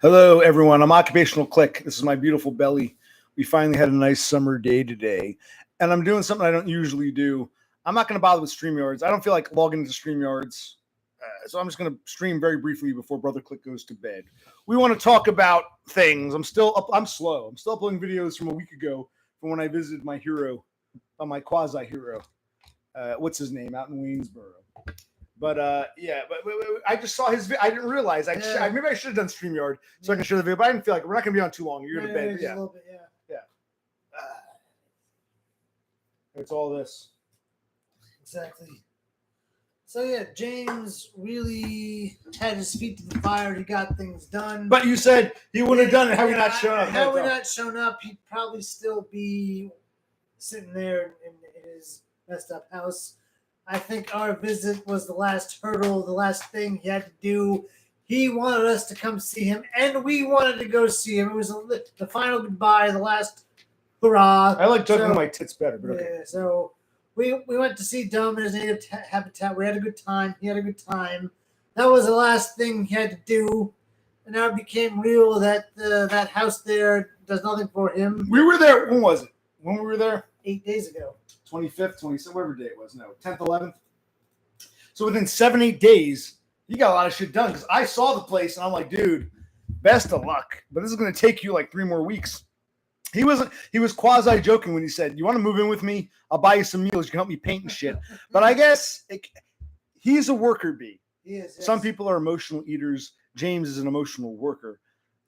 Hello, everyone. I'm Occupational Click. This is my beautiful belly. We finally had a nice summer day today, and I'm doing something I don't usually do. I'm not going to bother with StreamYards. I don't feel like logging into StreamYards, so I'm just going to stream very briefly before Brother Click goes to bed. We want to talk about things. I'm slow. I'm still uploading videos from a week ago from when I visited my hero, my quasi-hero. What's his name? Out in Waynesboro. But I just saw his video. I didn't realize. Maybe I should have done StreamYard so I can show the video. But I didn't feel like we're not going to be on too long. You're going to bed. A little bit, Yeah. It's all this. Exactly. So yeah, James really had his feet to the fire. He got things done. But you said he wouldn't have done it had we not shown up. Had we not shown up, he'd probably still be sitting there in his messed up house. I think our visit was the last hurdle, the last thing he had to do. He wanted us to come see him, and we wanted to go see him. It was the final goodbye, the last hurrah. I like talking to my tits better, but okay. Yeah, so we went to see Dom in his native habitat. We had a good time. He had a good time. That was the last thing he had to do. And now it became real that that house there does nothing for him. We were there. When was it? When we were there? 8 days ago. 25th, 27th, whatever day it was. No, 10th, 11th. So within 7-8 days, you got a lot of shit done. Because I saw the place and I'm like, dude, best of luck. But this is going to take you like 3 more weeks. He was quasi joking when he said, "You want to move in with me? I'll buy you some meals. You can help me paint and shit." But I guess he's a worker bee. He is. Yes. Some people are emotional eaters. James is an emotional worker.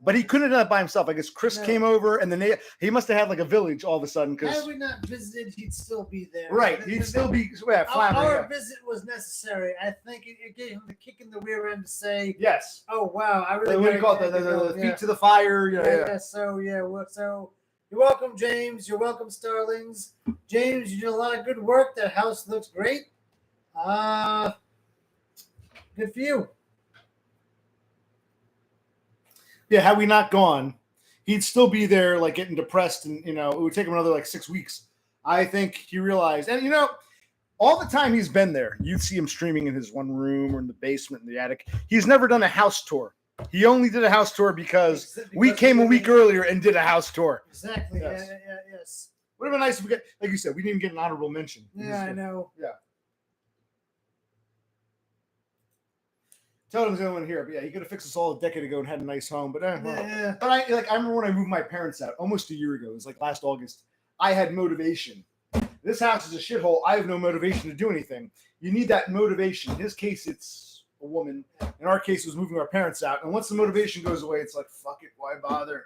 But he couldn't have done it by himself. I guess Chris came over, and then he must have had like a village all of a sudden. Had we not visited, he'd still be there. Right, he'd still be Our visit was necessary. I think it gave him the kick in the rear end to say, yes. Oh wow, I really. What do you call it? The feet to the fire. Yeah. So you're welcome, James. You're welcome, Starlings. James, you did a lot of good work. That house looks great. Good for you. Yeah, had we not gone, he'd still be there, like getting depressed, and it would take him another like 6 weeks. I think he realized, and all the time he's been there, you'd see him streaming in his one room or in the basement, in the attic. He's never done a house tour. He only did a house tour because we came a week earlier and did a house tour. Exactly. Yes. Yes. Would have been nice if we get, like you said, we didn't even get an honorable mention. Yeah, I know. Yeah. Tell him he's the only one here. But yeah, he could have fixed us all a decade ago and had a nice home. But yeah. But I remember when I moved my parents out almost a year ago. It was like last August. I had motivation. This house is a shithole. I have no motivation to do anything. You need that motivation. In his case, it's a woman. In our case, it was moving our parents out. And once the motivation goes away, it's like, fuck it, why bother?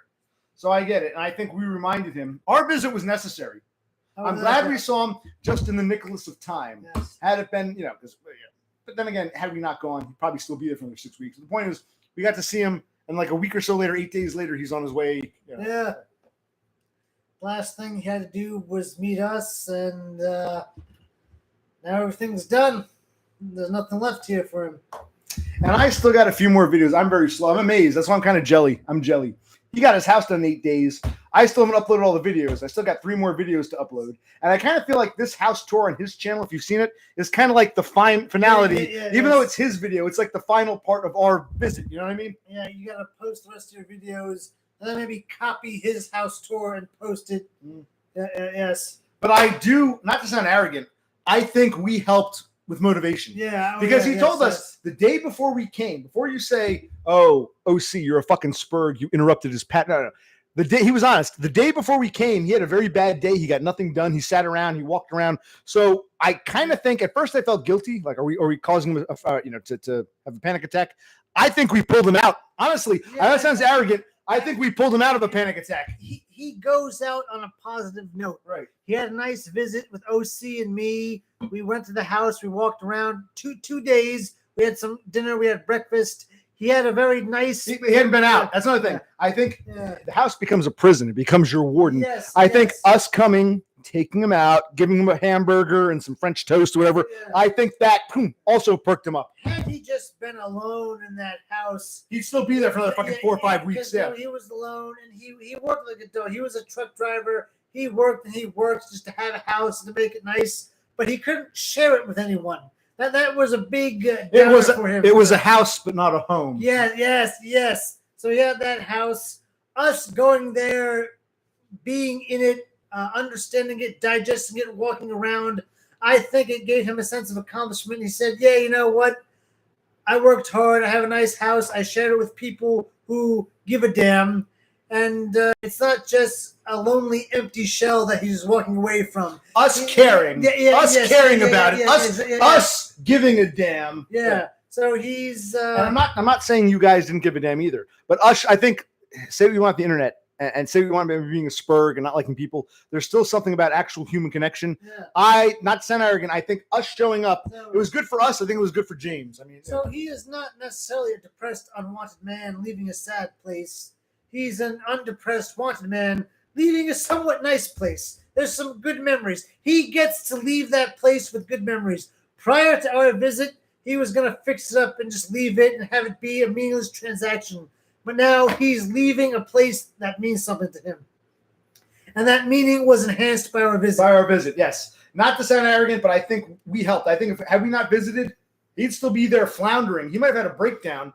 So I get it. And I think we reminded him. Our visit was necessary. I'm glad we saw him just in the Nicholas of time. Yes. Had it been, because... But then again, had we not gone, he'd probably still be there for another 6 weeks. The point is, we got to see him, and like a week or so later, 8 days later, he's on his way. Yeah. Last thing he had to do was meet us, and now everything's done. There's nothing left here for him. And I still got a few more videos. I'm very slow. I'm amazed. That's why I'm kind of jelly. I'm jelly. He got his house done in 8 days. I still haven't uploaded all the videos. I still got 3 more videos to upload. And I kind of feel like this house tour on his channel, if you've seen it, is kind of like the finality. Even though it's his video, it's like the final part of our visit. You know what I mean? Yeah, you got to post the rest of your videos and then maybe copy his house tour and post it. Yes. But I do, not to sound arrogant, I think we helped with motivation. Yeah. Because he told us the day before we came, before you say, "Oh, OC, you're a fucking spurg, you interrupted his pat." No. The day he was honest, the day before we came, he had a very bad day. He got nothing done. He sat around, he walked around. So I kind of think at first I felt guilty. Like, are we causing him to have a panic attack? I think we pulled him out. Honestly, I know that sounds arrogant. I think we pulled him out of a panic attack. He goes out on a positive note. Right. He had a nice visit with OC and me. We went to the house. We walked around 2 days. We had some dinner. We had breakfast. He had a very nice... He hadn't been out. That's another thing. Yeah. I think the house becomes a prison. It becomes your warden. Yes, I think us coming, taking him out, giving him a hamburger and some French toast or whatever, I think that also perked him up. Had he just been alone in that house... He'd still be there for another fucking 4 or 5 weeks. Yeah. He was alone, and he worked like a dog. He was a truck driver. He worked and he worked just to have a house and to make it nice, but he couldn't share it with anyone. That was a big downer for him. It was a house, but not a home. Yes. So he had that house. Us going there, being in it, understanding it, digesting it, walking around, I think it gave him a sense of accomplishment. He said, yeah, you know what? I worked hard. I have a nice house. I shared it with people who give a damn. And it's not just a lonely, empty shell that he's walking away from. Us caring. Us caring about it. Us giving a damn. Yeah. So he's. And I'm not saying you guys didn't give a damn either. But us, I think, say what you want the internet. And say we want to be being a spurg and not liking people, there's still something about actual human connection. Yeah. Not to sound arrogant, I think us showing up, it was good for us. I think it was good for James. I mean, so he is not necessarily a depressed, unwanted man leaving a sad place. He's an undepressed, wanted man leaving a somewhat nice place. There's some good memories. He gets to leave that place with good memories. Prior to our visit, he was going to fix it up and just leave it and have it be a meaningless transaction. But now he's leaving a place that means something to him. And that meaning was enhanced by our visit. By our visit, yes. Not to sound arrogant, but I think we helped. I think had we not visited, he'd still be there floundering. He might have had a breakdown.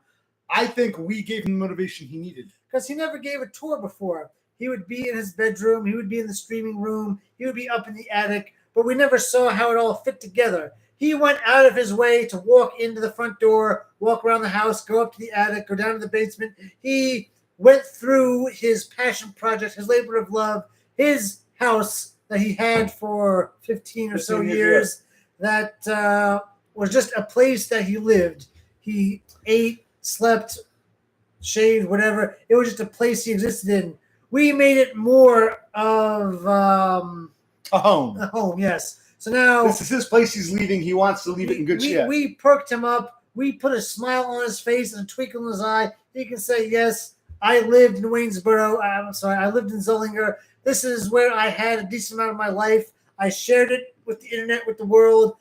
I think we gave him the motivation he needed. Because he never gave a tour before. He would be in his bedroom. He would be in the streaming room. He would be up in the attic. But we never saw how it all fit together. He went out of his way to walk into the front door, walk around the house, go up to the attic, go down to the basement. He went through his passion project, his labor of love, his house that he had for 15 or so years that was just a place that he lived. He ate, slept, shaved, whatever. It was just a place he existed in. We made it more of a home. A home, yes. So now this is his place he's leaving. He wants to leave it in good shape. We perked him up. We put a smile on his face and a twinkle in his eye. He can say, yes, I lived in Waynesboro. I lived in Zollinger. This is where I had a decent amount of my life. I shared it with the internet, with the world.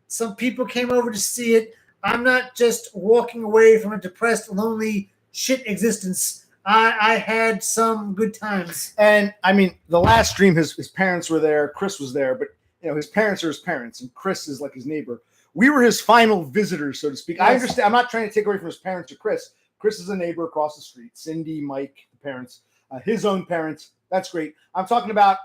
Some people came over to see it. I'm not just walking away from a depressed, lonely shit existence. I had some good times. And I mean, the last stream, his parents were there. Chris was there, but his parents are his parents, and Chris is like his neighbor. We were his final visitors, so to speak. Yes. I understand. I'm not trying to take away from his parents or Chris. Chris is a neighbor across the street. Cindy, Mike, the parents, his own parents. That's great. I'm talking about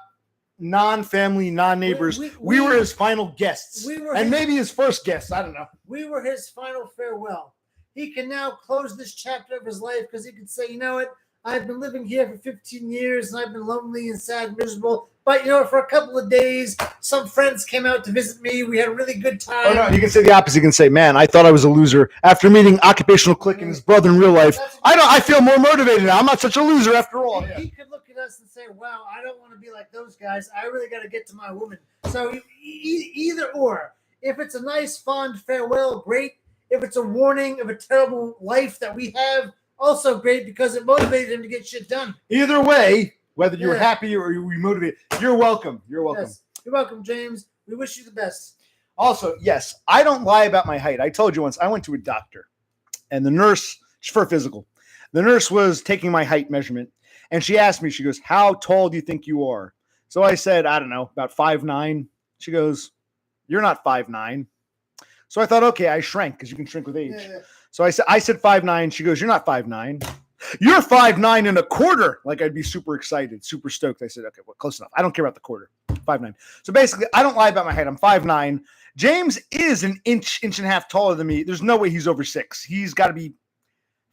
non-family, non-neighbors. We were his final guests, maybe his first guests. I don't know. We were his final farewell. He can now close this chapter of his life because he can say, you know what? I've been living here for 15 years, and I've been lonely and sad and miserable. But, for a couple of days, some friends came out to visit me. We had a really good time. Oh, no, you can say the opposite. You can say, man, I thought I was a loser. After meeting Occupational Click and his brother in real life, I feel more motivated now. I'm not such a loser after all. He could look at us and say, wow, I don't want to be like those guys. I really got to get to my woman. So either or. If it's a nice, fond farewell, great. If it's a warning of a terrible life that we have, also great because it motivated him to get shit done. Either way, whether you were happy or you were motivated, you're welcome. You're welcome. Yes. You're welcome, James. We wish you the best. Also, yes, I don't lie about my height. I told you once, I went to a doctor, and the nurse, just for a physical, the nurse was taking my height measurement, and she asked me, she goes, how tall do you think you are? So I said, I don't know, about 5'9". She goes, you're not 5'9". So I thought, okay, I shrank because you can shrink with age. Yeah. So I said 5'9". She goes, you're not 5'9". You're 5'9 and a quarter. Like, I'd be super excited, super stoked. I said, okay, well, close enough. I don't care about the quarter. 5'9". So basically, I don't lie about my height. I'm 5'9". James is an inch and a half taller than me. There's no way he's over 6. He's got to be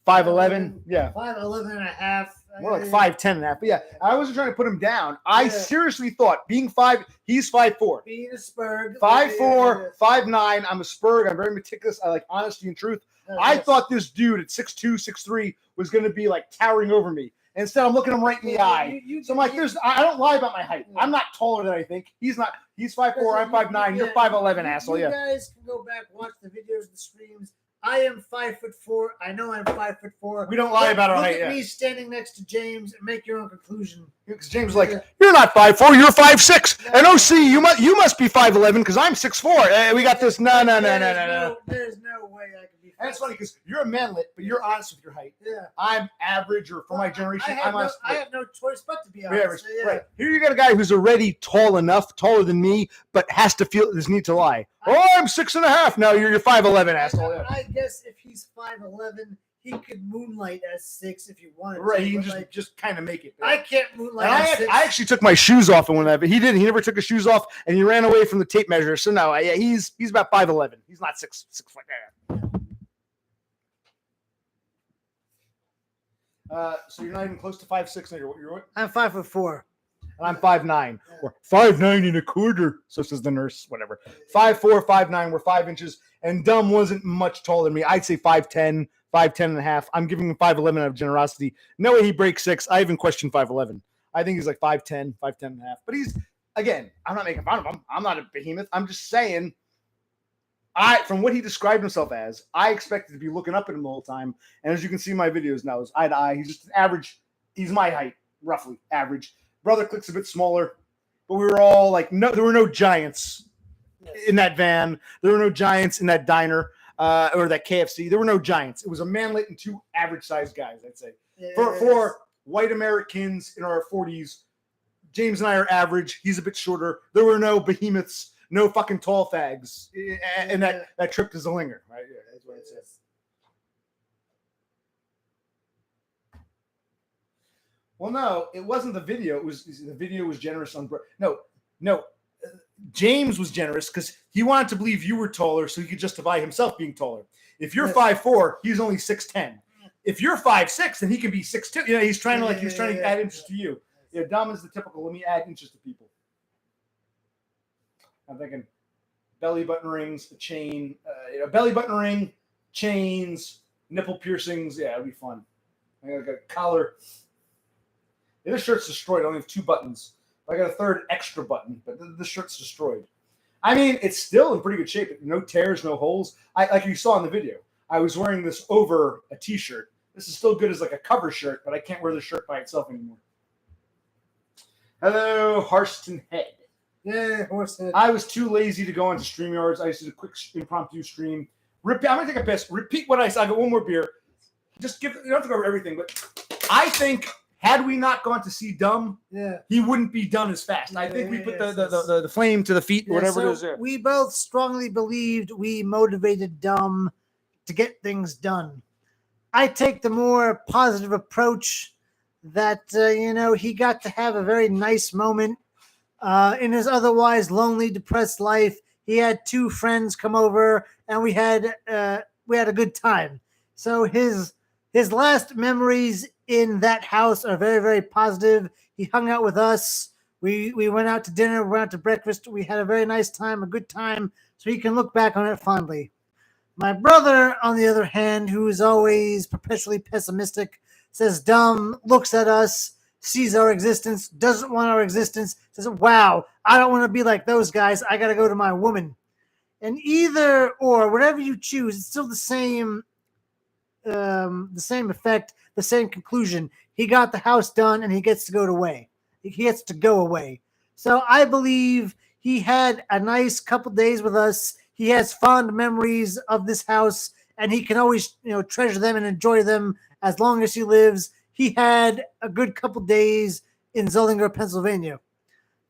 5'11". Yeah. 5'11 and a half. More like 5'10 and a half. But yeah, I wasn't trying to put him down. I seriously thought being 5, he's 5'4". Being a spurg. 5'4", 5'9". I'm a spurg. I'm very meticulous. I like honesty and truth. I thought this dude at 6'2", 6'3" was going to be like towering over me. Instead, I'm looking him right in the eye. So I'm like, I don't lie about my height. I'm not taller than I think. He's not. He's 5'4", I'm 5'9". You're 5'11", asshole. You guys can go back, watch the videos, the streams. I am 5'4". I know I'm 5'4". We don't lie about our height. Look at me standing next to James and make your own conclusion. Because James is like, you're not 5'4", you're 5'6". And OC, you must be 5'11" because I'm 6'4". We got this. No. There's no way I can be 5'6". And it's funny because you're a manlet, but you're honest with your height. Yeah. I'm average, or for my generation, I'm honest. I have no choice but to be honest. Right. Here you got a guy who's already tall enough, taller than me, but has to feel this need to lie. I'm 6.5. No, you're 5'11", asshole. I guess if he's 5'11", he could moonlight at 6 if you wanted Right, to. he can but, like, just kind of make it. I can't moonlight And at 6. I actually took my shoes off and went that, but he didn't. He never took his shoes off, and he ran away from the tape measure. So no, yeah, he's about 5'11". He's not 6 foot. So you're not even close to 5'6". Now you're what? I'm 5'4". And I'm 5'9", or 5'9 and a quarter. So says the nurse. Whatever. 5'4", 5'9". We're 5 inches. And Dumb wasn't much taller than me. I'd say 5'10", 5'10 and a half. I'm giving him 5'11" out of generosity. No way he breaks 6. I even question 5'11". I think he's like 5'10", 5'10 and a half. But he's, again, I'm not making fun of him. I'm not a behemoth. I'm just saying, from what he described himself as, I expected to be looking up at him the whole time. And as you can see in my videos now, is eye to eye. He's just an average. He's my height, roughly average. Brother Click's a bit smaller, but we were all like, no, there were no giants in that van. There were no giants in that diner or that KFC. There were no giants. It was a manlet and 2 average-sized guys, I'd say. For white Americans in our 40s, James and I are average. He's a bit shorter. There were no behemoths, no fucking tall fags, and that trip to Zillinger, right? Yeah, that's what it says. Well, no, it wasn't the video. The video was generous on. No. James was generous because he wanted to believe you were taller, so he could justify himself being taller. If you're 5'4", he's only 6'10". If you're 5'6", then he can be 6'2". You know, he's trying to add inches to you. Yeah, Dom is the typical. Let me add inches to people. I'm thinking belly button rings, a chain, belly button ring, chains, nipple piercings. Yeah, it'll be fun. I got a collar. Yeah, this shirt's destroyed. I only have 2 buttons. I got a 3rd extra button, but the shirt's destroyed. I mean, it's still in pretty good shape. No tears, no holes. Like you saw in the video, I was wearing this over a T-shirt. This is still good as like a cover shirt, but I can't wear the shirt by itself anymore. Hello, Harston Head. Yeah, Horsehead. I was too lazy to go onto StreamYards. I just did a quick impromptu stream. I'm going to take a piss. Repeat what I said. I got one more beer. Just you don't have to go over everything, but I think had we not gone to see Dumb, he wouldn't be done as fast. I think we put the flame to the feet, or whatever it is there. We both strongly believed we motivated Dumb to get things done. I take the more positive approach that, he got to have a very nice moment in his otherwise lonely, depressed life. He had 2 friends come over, and we had a good time. So his last memories in that house are very, very positive. He hung out with us. We went out to dinner, we went out to breakfast. We had a very nice time, a good time, so he can look back on it fondly. My brother, on the other hand, who is always perpetually pessimistic, says Dumb, looks at us, sees our existence, doesn't want our existence, says, wow, I don't want to be like those guys. I got to go to my woman. And either or, whatever you choose, it's still the same effect, the same conclusion. He got the house done, and he gets to go away. He gets to go away. So I believe he had a nice couple days with us. He has fond memories of this house, and he can always, treasure them and enjoy them as long as he lives. He had a good couple days in Zollinger, Pennsylvania.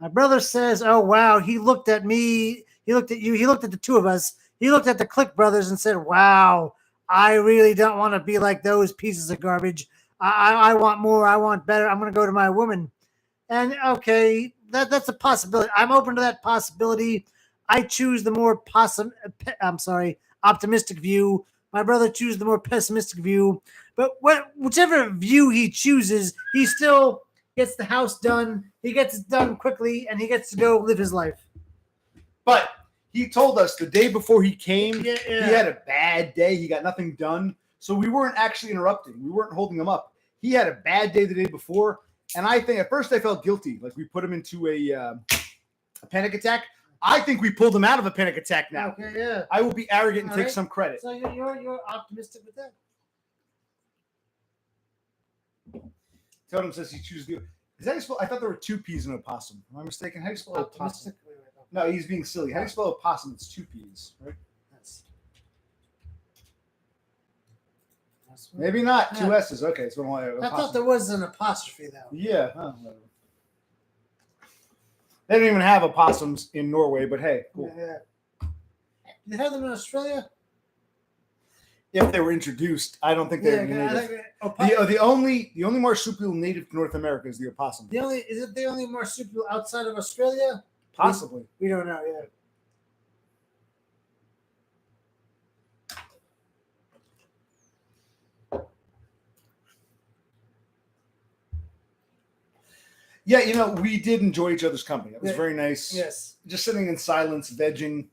My brother says, oh, wow, he looked at me. He looked at you. He looked at the 2 of us. He looked at the Click brothers and said, wow, I really don't want to be like those pieces of garbage. I want more. I want better. I'm going to go to my woman. And, okay, that's a possibility. I'm open to that possibility. I choose the more optimistic view. My brother chooses the more pessimistic view. But whichever view he chooses, he still gets the house done. He gets it done quickly, and he gets to go live his life. But he told us the day before he came, he had a bad day. He got nothing done. So we weren't actually interrupting. We weren't holding him up. He had a bad day the day before. And I think at first I felt guilty. Like we put him into a panic attack. I think we pulled him out of a panic attack now. Okay, yeah. I will be arrogant and take some credit. So you're optimistic with that? Totem says he chooses the. Is that spell? I thought there were 2 P's in opossum. Am I mistaken? How do you spell opossum? No, he's being silly. How do you spell opossum? It's 2 P's, right? Maybe not 2 S's. Okay, so I thought there was an apostrophe though. Yeah. They don't even have opossums in Norway, but hey, cool. Yeah. You have them in Australia? if they were introduced. I don't think they're Yeah, I native. think The only marsupial native to North America is the opossum. is it the only marsupial outside of Australia? Possibly. We don't know. Yeah. Yeah, we did enjoy each other's company. It was Yeah. very nice. Yes. Just sitting in silence, vegging.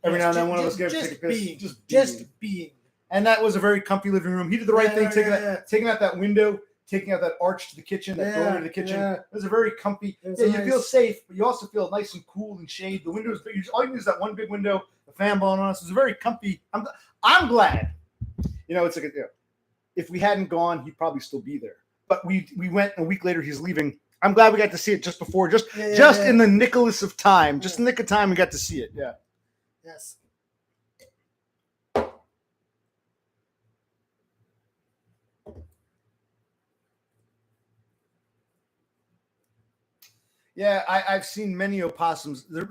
Every Yes, now and then, ju- one of us ju- gave take a piss. Just being. And that was a very comfy living room. He did the right thing, taking out that window, taking out that arch to the kitchen, that doorway to the kitchen. Yeah. It was a very comfy. It was Yeah, you nice. feel safe, but you also feel nice and cool and shade. The windows, all you need is that one big window, the fan blowing on us. It was a very comfy. I'm glad. It's like if we hadn't gone, he'd probably still be there. But we went a week later. He's leaving. I'm glad we got to see it just before, in the Nicholas of time, just in the nick of time, we got to see it. Yeah. Yes. Yeah, I've seen many opossums. They're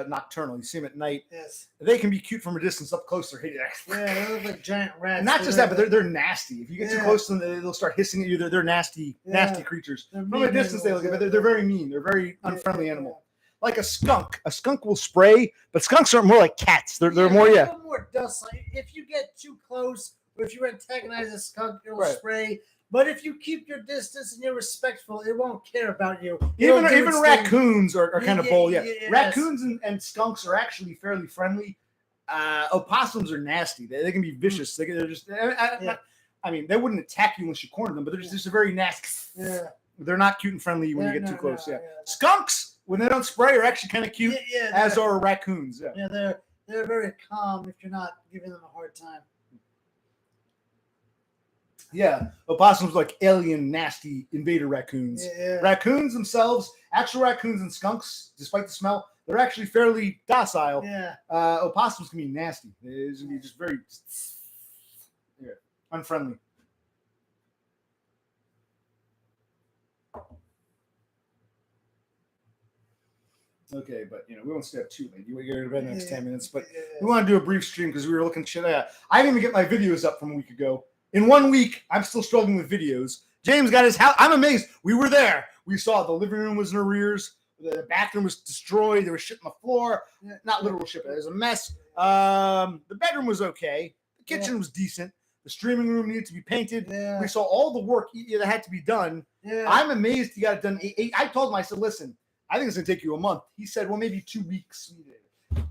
nocturnal. You see them at night. Yes. They can be cute from a distance. Up close, they're hideous. Yeah, they look like giant rats. And not just that, but they're nasty. If you get too Yeah. close to them, they'll start hissing at you. They're nasty, nasty creatures. They're From a mean distance, they look animals, at it. They're very mean. They're very Yeah, unfriendly yeah, animal. Like a skunk. A skunk will spray, but skunks are more like cats. They're more a yeah. little more dust. Like if you get too close, or if you antagonize a skunk, it'll Right. spray. But if you keep your distance and you're respectful, it won't care about you. Even It'll do its thing. raccoons are kind of bold. Yeah, yes. raccoons and skunks are actually fairly friendly. Opossums are nasty. They can be vicious. They're just. Yeah. I mean, they wouldn't attack you unless you corner them, but they're just a very nasty. Yeah. They're not cute and friendly when Yeah, you get too no, close. no, Yeah. yeah. Skunks, when they don't spray, are actually kind of cute, Yeah, as are raccoons. Yeah. yeah, they're very calm if you're not giving them a hard time. Yeah. Opossums are like alien, nasty invader raccoons. Yeah. Raccoons themselves, actual raccoons and skunks, despite the smell, they're actually fairly docile. Yeah. Opossums can be nasty. It's gonna be just very unfriendly. Okay, but we won't stay up too late. You get to bed in the next 10 minutes, but we want to do a brief stream because we were looking shit at. I didn't even get my videos up from a week ago. In 1 week, I'm still struggling with videos. James got his house. I'm amazed. We were there. We saw the living room was in arrears. The bathroom was destroyed. There was shit on the floor. Not literal shit, but it was a mess. The bedroom was okay. The kitchen was decent. The streaming room needed to be painted. Yeah. We saw all the work that had to be done. Yeah. I'm amazed he got it done. I told him, I said, listen, I think it's going to take you a month. He said, well, maybe 2 weeks.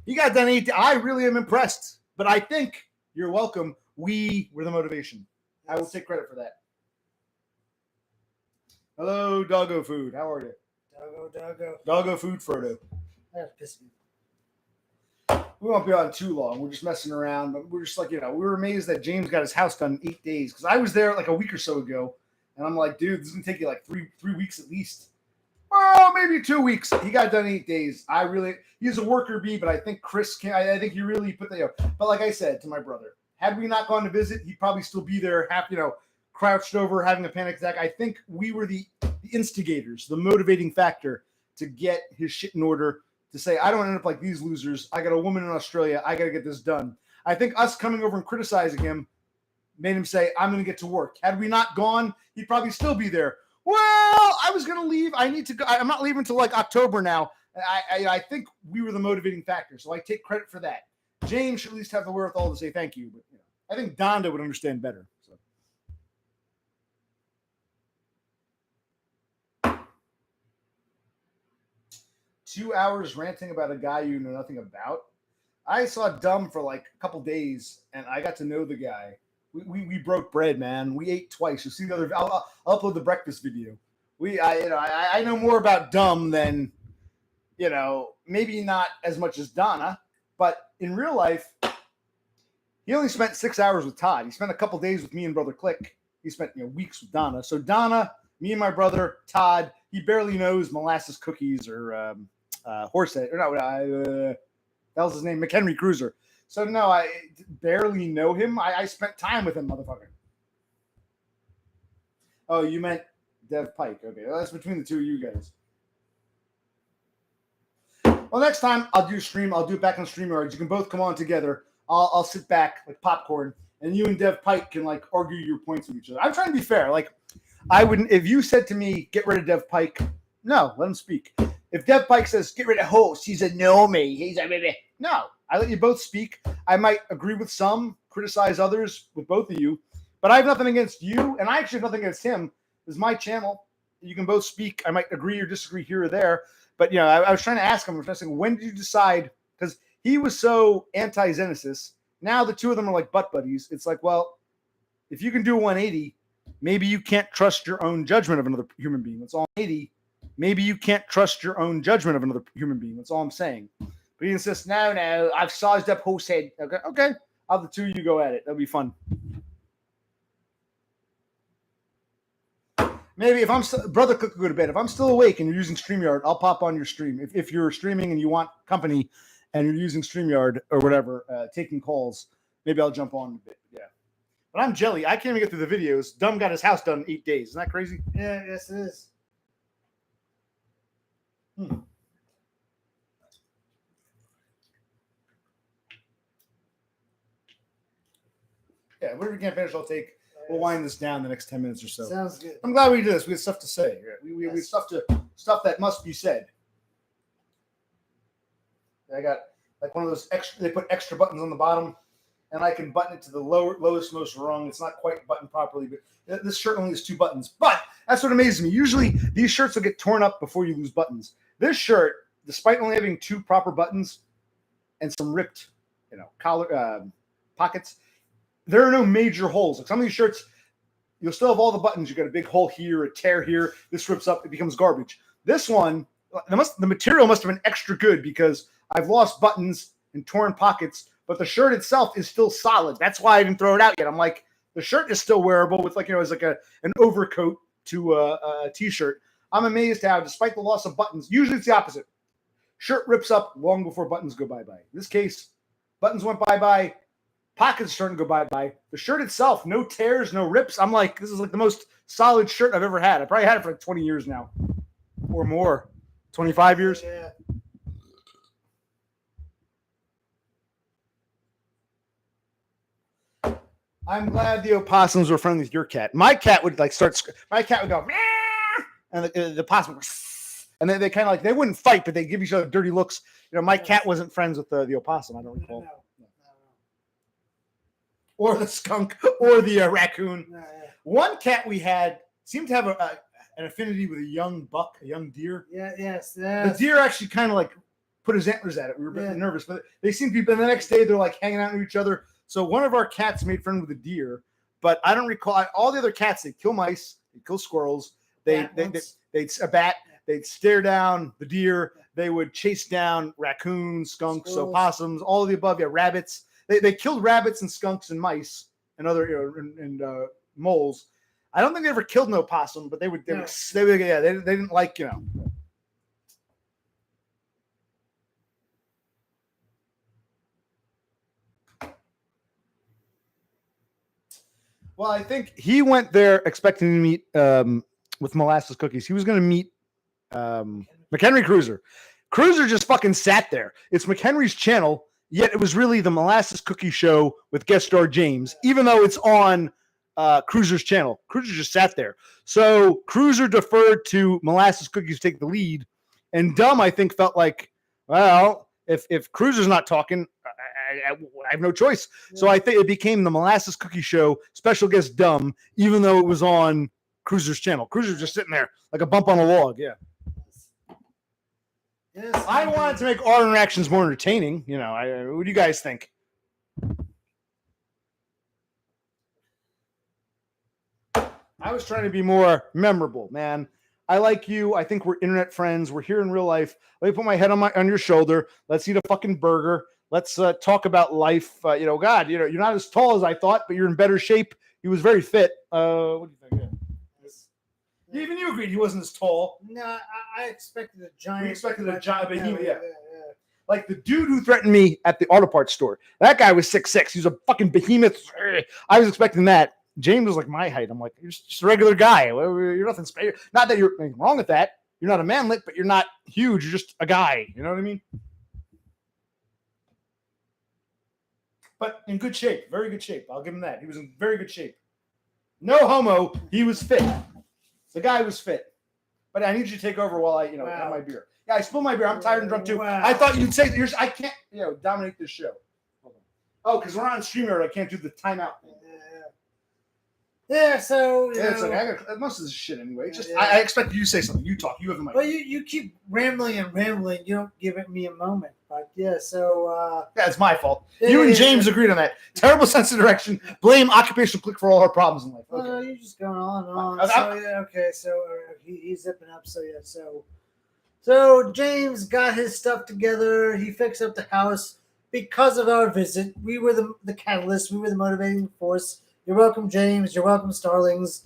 He got done 8 days. I really am impressed. But I think you're welcome. We were the motivation. I will take credit for that. Hello, Doggo Food. How are you? Doggo. Doggo Food, Frodo. I gotta piss me. We won't be on too long. We're just messing around. But we're just like, we were amazed that James got his house done in 8 days. Because I was there like a week or so ago. And I'm like, dude, this is going to take you like three weeks at least. Well, maybe 2 weeks. He got done in 8 days. He's a worker bee, but I think Chris can. I think he really put But like I said to my brother, had we not gone to visit, he'd probably still be there, crouched over, having a panic attack. I think we were the instigators, the motivating factor to get his shit in order, to say, I don't end up like these losers. I got a woman in Australia. I got to get this done. I think us coming over and criticizing him made him say, I'm going to get to work. Had we not gone, he'd probably still be there. Well, I was going to leave. I need to go. I'm not leaving until like October now. I think we were the motivating factor, so I take credit for that. James should at least have the wherewithal to say thank you, but I think Donda would understand better. So. 2 hours ranting about a guy you know nothing about. I saw Dumb for like a couple days, and I got to know the guy. We broke bread, man. We ate twice. You see the other. I'll upload the breakfast video. I know more about Dumb than maybe not as much as Donna, but in real life, he only spent 6 hours with Todd. He spent a couple days with me and brother Click. He spent weeks with Donna. So Donna, me and my brother Todd, he barely knows molasses cookies or horsehead or no. That was his name, McHenry Cruiser. So no, I barely know him. I spent time with him, motherfucker. Oh, you meant Dev Pike. Okay, well, that's between the two of you guys. Well, next time I'll do a stream. I'll do it back on StreamYards. You can both come on together. I'll sit back like popcorn and you and Dev Pike can like argue your points with each other. I'm trying to be fair. Like, I wouldn't, if you said to me, get rid of Dev Pike, no, let him speak. If Dev Pike says, get rid of Host, he's a normie. He's a baby. No, I let you both speak. I might agree with some, criticize others with both of you, but I have nothing against you, and I actually have nothing against him. This is my channel. You can both speak. I might agree or disagree here or there, but you know, I was trying to ask him, when did you decide? Because he was so anti-Xenesis. Now the two of them are like butt buddies. It's like, well, if you can do 180, maybe you can't trust your own judgment of another human being. That's all. 80. Maybe you can't trust your own judgment of another human being. That's all I'm saying. But he insists, no, I've sized up Host head. Okay. I'll have the two of you go at it. That'll be fun. Maybe if I'm still, Brother Cook will go to bed. If I'm still awake and you're using StreamYard, I'll pop on your stream. If you're streaming and you want company and you're using StreamYard or whatever, taking calls, maybe I'll jump on a bit. Yeah. But I'm jelly. I can't even get through the videos. Dumb got his house done in 8 days. Isn't that crazy? Yeah, yes, it is. Yeah, we can't finish. We'll wind this down the next 10 minutes or so. Sounds good. I'm glad we did this. We had stuff to say. We had stuff that must be said. I got like one of those extra. They put extra buttons on the bottom, and I can button it to the lowest, most rung. It's not quite buttoned properly, but this shirt only has 2 buttons. But that's what amazes me. Usually, these shirts will get torn up before you lose buttons. This shirt, despite only having 2 proper buttons and some ripped, collar pockets, there are no major holes. Like some of these shirts, you'll still have all the buttons. You got a big hole here, a tear here. This rips up. It becomes garbage. This one, the material must have been extra good because I've lost buttons and torn pockets, but the shirt itself is still solid. That's why I didn't throw it out yet. I'm like, the shirt is still wearable with as like an overcoat to a t-shirt. I'm amazed how, despite the loss of buttons, usually it's the opposite. Shirt rips up long before buttons go bye-bye. In this case, buttons went bye-bye. Pockets starting to go bye-bye. The shirt itself, no tears, no rips. I'm like, this is like the most solid shirt I've ever had. I probably had it for like 20 years now or more. 25 years. Yeah. I'm glad the opossums were friendly with your cat. My cat would my cat would go, meow, and the opossum would, and then they kind of like, they wouldn't fight, but they give each other dirty looks. My cat wasn't friends with the opossum. I don't recall. No. Or the skunk, or the raccoon. Yeah. One cat we had seemed to have an affinity with a young buck, a young deer. Yeah, yes. The deer actually kind of like put his antlers at it. We were a bit nervous, but they seemed to be. And the next day, they're like hanging out with each other. So one of our cats made friends with a deer, but I don't recall all the other cats. They kill mice, they kill squirrels, they'd a bat. They'd stare down the deer. They would chase down raccoons, skunks, opossums, all of the above. Yeah, rabbits. They killed rabbits and skunks and mice and other moles. I don't think they ever killed an opossum, but they didn't like. Well, I think he went there expecting to meet with Molasses Cookies. He was going to meet McHenry Cruiser. Cruiser just fucking sat there. It's McHenry's channel. Yet it was really the Molasses Cookie Show with guest star James, even though it's on Cruiser's channel. Cruiser just sat there. So Cruiser deferred to Molasses Cookies to take the lead. And Dumb, I think, felt like, well, if Cruiser's not talking, I have no choice. Yeah. So I think it became the Molasses Cookie Show, special guest Dumb, even though it was on Cruiser's channel. Cruiser's just sitting there like a bump on a log. Yeah. Yes, I wanted to make our interactions more entertaining. What do you guys think? I was trying to be more memorable, man. I like you. I think we're internet friends. We're here in real life. Let me put my head on your shoulder. Let's eat a fucking burger. Let's talk about life. God, you're not as tall as I thought, but you're in better shape. He was very fit. What do you think? Yeah. Even you agreed he wasn't as tall. No, I expected a giant. We expected a giant behemoth. Yeah. Like the dude who threatened me at the auto parts store. That guy was 6'6". He was a fucking behemoth. I was expecting that. James was like my height. I'm like, you're just a regular guy. You're nothing special. Not that you're anything wrong with that. You're not a manlet, but you're not huge. You're just a guy. You know what I mean? but in good shape, very good shape. I'll give him that. He was in very good shape. No homo. He was fit. The guy was fit. But I need you to take over while I, have my beer. Yeah, I spilled my beer. I'm tired and drunk too. Wow. I thought you'd say I can't, dominate this show. Oh, because we're on StreamYard, I can't do the timeout. Yeah, so it's like I got most of this shit anyway. Just I expect you to say something. You talk. You have the mic. Well, you keep rambling and rambling. You don't give me a moment. But yeah, so yeah, it's my fault. You and James agreed on that. Terrible sense of direction. Blame occupational click for all our problems in life. Okay. No, you're just going on and on. So yeah, okay. So he's zipping up. So yeah, so James got his stuff together. He fixed up the house because of our visit. We were the catalyst. We were the motivating force. You're welcome, James. You're welcome, Starlings.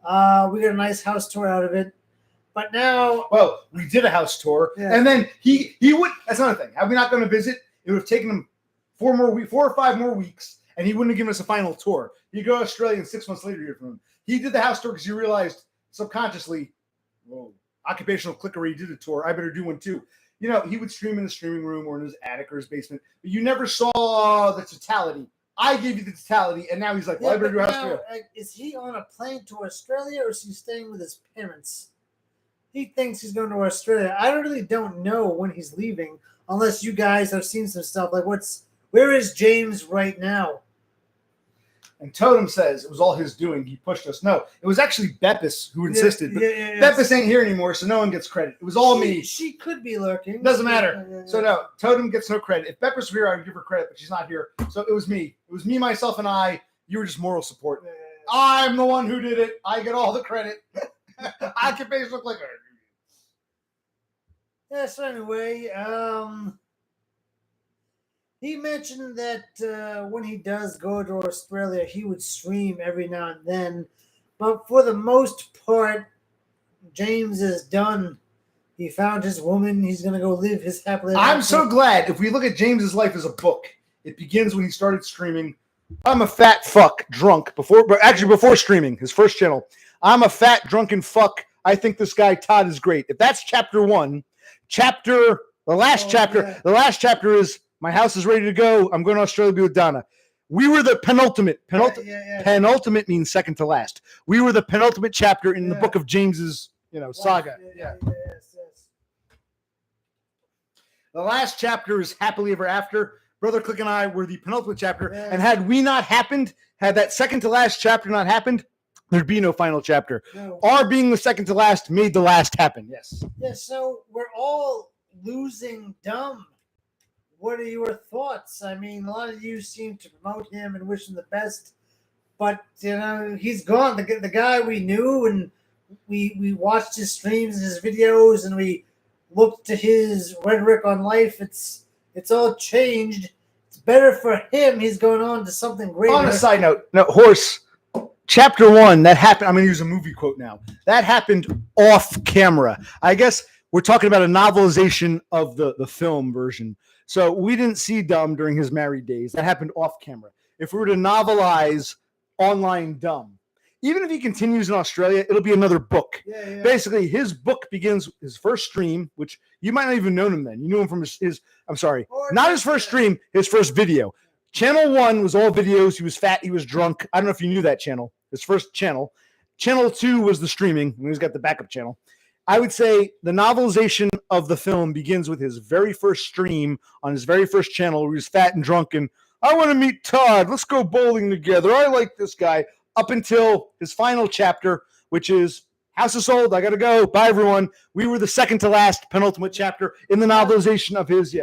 We got a nice house tour out of it. But now... Well, we did a house tour. Yeah. And then he would... That's another thing. Had we not gone to visit, it would have taken him 4 or 5 more weeks, and he wouldn't have given us a final tour. He'd go to Australia, and 6 months later, you'd hear from him. He did the house tour because he realized subconsciously, whoa, occupational clickery did a tour. I better do one too. He would stream in the streaming room or in his attic or his basement, but you never saw the totality. I gave you the totality, and now he's like, well, I better do a house tour. Is he on a plane to Australia, or is he staying with his parents? He thinks he's going to Australia. I really don't know when he's leaving, unless you guys have seen some stuff. Like, where is James right now? And Totem says it was all his doing. He pushed us. No, it was actually Beppis who insisted. Beppis ain't here anymore, so no one gets credit. It was all me. She could be lurking. Doesn't matter. So no, Totem gets no credit. If Beppis were here, I would give her credit, but she's not here. So it was me. It was me, myself, and I. You were just moral support. I'm the one who did it. I get all the credit. Occupational clicker. Yeah, so anyway, he mentioned that when he does go to Australia, he would stream every now and then. But for the most part, James is done. He found his woman. He's going to go live his happily ever after. I'm so glad. If we look at James's life as a book, it begins when he started streaming. I'm a fat fuck drunk before streaming, his first channel. I'm a fat drunken fuck. I think this guy Todd is great. If that's chapter 1, the last chapter is my house is ready to go. I'm going to Australia to be with Donna. We were the penultimate. Penultimate means second to last. We were the penultimate chapter in the book of James's, saga. Yes. The last chapter is happily ever after. Brother Click and I were the penultimate chapter. Yeah. And had that second to last chapter not happened, there'd be no final chapter. No. Our being the second to last made the last happen. Yes. Yeah, so we're all losing dumb. What are your thoughts? I mean, a lot of you seem to promote him and wish him the best, but he's gone. The guy we knew, and we watched his streams and his videos, and we looked to his rhetoric on life. It's all changed. It's better for him. He's going on to something greater. On a side note, Horse. Chapter 1, that happened. I'm going to use a movie quote now. That happened off camera. I guess we're talking about a novelization of the film version. So we didn't see Dumb during his married days. That happened off camera. If we were to novelize online Dumb, even if he continues in Australia, it'll be another book. Yeah. Basically, his book begins his first stream, which you might not even know him then. You knew him from his not his first stream, his first video. Channel 1 was all videos. He was fat. He was drunk. I don't know if you knew that channel. His first channel. Channel 2 was the streaming. And he's got the backup channel. I would say the novelization of the film begins with his very first stream on his very first channel where he was fat and drunk and, I want to meet Todd. Let's go bowling together. I like this guy. Up until his final chapter, which is house is sold. I got to go. Bye, everyone. We were the second to last penultimate chapter in the novelization of his,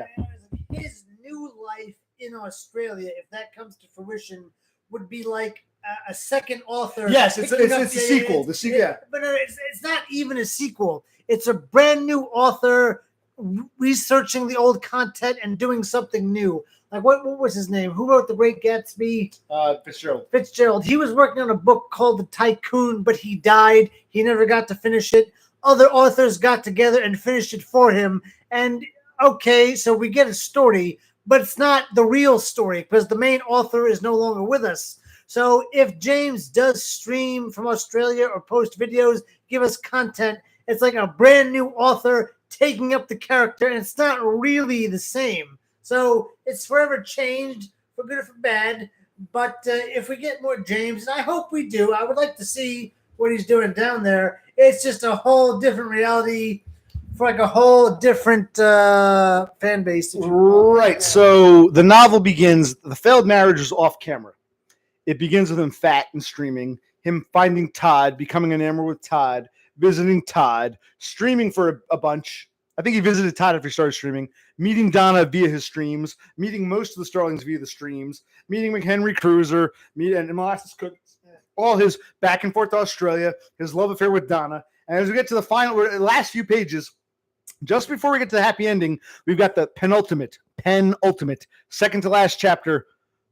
His new life in Australia, if that comes to fruition, would be like a second author. Yes, it's a sequel. The sequel, but it's not even a sequel. It's a brand new author researching the old content and doing something new. Like what was his name? Who wrote The Great Gatsby? Fitzgerald. Fitzgerald. He was working on a book called The Tycoon, but he died. He never got to finish it. Other authors got together and finished it for him. And okay, so we get a story, but it's not the real story because the main author is no longer with us. So if James does stream from Australia or post videos, give us content, it's like a brand new author taking up the character, and it's not really the same. So it's forever changed for good or for bad. But if we get more James, and I hope we do, I would like to see what he's doing down there. It's just a whole different reality for like a whole different fan base. Right. So the novel begins. The failed marriage is off camera. It begins with him fat and streaming, him finding Todd, becoming enamored with Todd, visiting Todd, streaming for a bunch. I think he visited Todd after he started streaming, meeting Donna via his streams, meeting most of the Starlings via the streams, meeting McHenry Cruiser, and Molasses Cook, all his back and forth to Australia, his love affair with Donna. And as we get to the last few pages, just before we get to the happy ending, we've got the penultimate, second to last chapter,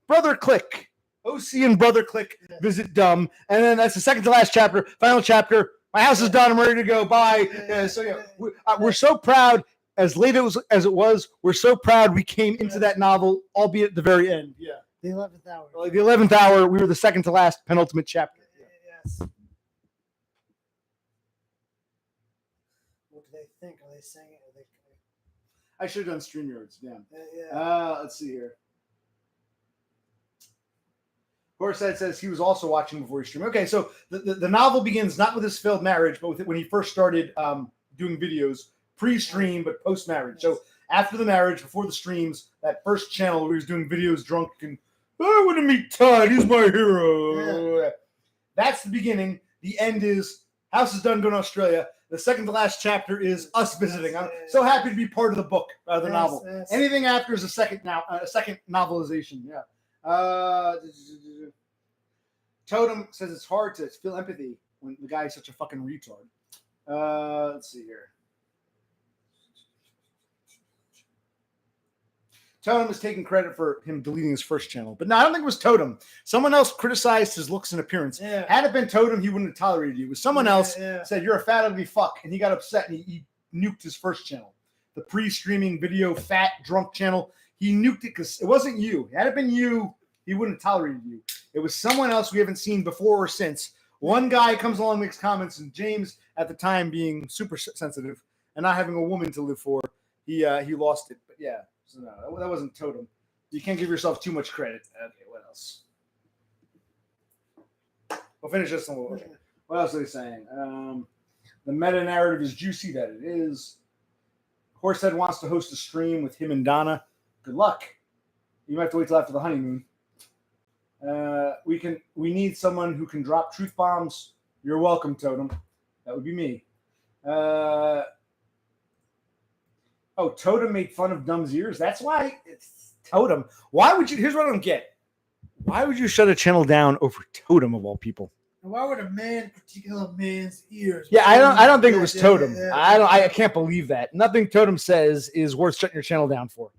Brother Click. OC and Brother Click visit Dumb. And then that's the second to last chapter, final chapter. My house is done. I'm ready to go. Bye. We're so proud. As late as it was, we're so proud we came into that novel, albeit at the very end. Yeah. The 11th hour. Like the 11th hour, we were the second to last penultimate chapter. Yes. What do they think? Are they saying it? I should have done StreamYards. Damn. Yeah. Let's see here. Horshead says he was also watching before he streamed. Okay, so the novel begins not with his failed marriage, but with when he first started doing videos pre-stream, but post-marriage. So after the marriage, before the streams, that first channel where he was doing videos drunk and I want to meet Todd. He's my hero. Yeah. That's the beginning. The end is house is done going to Australia. The second to last chapter is us visiting. I'm so happy to be part of the book, the novel. Yes. Anything after is a second novelization. Yeah. Totem says it's hard to feel empathy when the guy is such a fucking retard. Let's see here. Totem is taking credit for him deleting his first channel. But no, I don't think it was Totem. Someone else criticized his looks and appearance. Yeah. Had it been Totem, he wouldn't have tolerated you. It was someone else said, you're a fat ugly fuck. And he got upset and he nuked his first channel. The pre-streaming video fat drunk channel. He nuked it because it wasn't you. Had it been you, he wouldn't have tolerated you. It was someone else we haven't seen before or since. One guy comes along, makes comments, and James, at the time being super sensitive and not having a woman to live for, he lost it. But yeah. So no, that wasn't Totem. You can't give yourself too much credit. Okay, what else? We'll finish this in a little bit. What else are they saying? The meta narrative is juicy that it is. Horsehead wants to host a stream with him and Donna. Good luck. You might have to wait till after the honeymoon. We need someone who can drop truth bombs. You're welcome, Totem. That would be me. Totem made fun of Dumb's ears. That's why it's Totem. Why would you? Here's what I don't get. Why would you shut a channel down over Totem of all people? And why would a man critique a man's ears? Yeah, I don't think it was Totem. I can't believe that. Nothing Totem says is worth shutting your channel down for.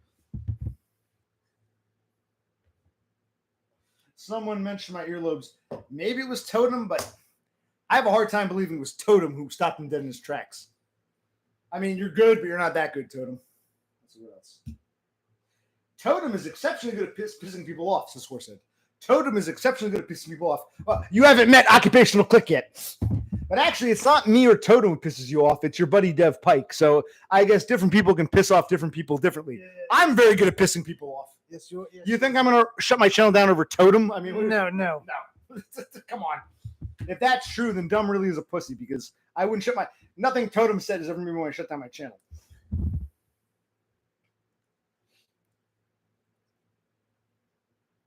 Someone mentioned my earlobes. Maybe it was Totem, but I have a hard time believing it was Totem who stopped him dead in his tracks. I mean, you're good, but you're not that good, Totem. Let's see what else. Totem is exceptionally good at pissing people off, says Horsehead. Totem is exceptionally good at pissing people off. Well, you haven't met Occupational Click yet. But actually, it's not me or Totem who pisses you off. It's your buddy Dev Pike. So I guess different people can piss off different people differently. Yeah. I'm very good at pissing people off. Yes, you think I'm going to shut my channel down over Totem? I mean, no. Come on. If that's true, then Dumb really is a pussy because I wouldn't shut my... Nothing Totem said has ever made me want to shut down my channel.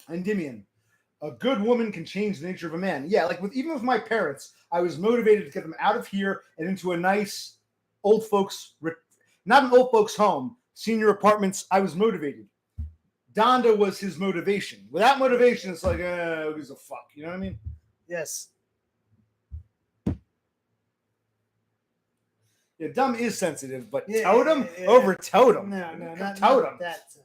Endymion. A good woman can change the nature of a man. Yeah, like even with my parents, I was motivated to get them out of here and into a nice old folks... Not an old folks home. Senior apartments. I was motivated. Donda was his motivation. Without motivation, it's like, who gives a fuck? You know what I mean? Yes. Yeah, Dumb is sensitive, but Totem over Totem. No, not Totem. Not that sensitive.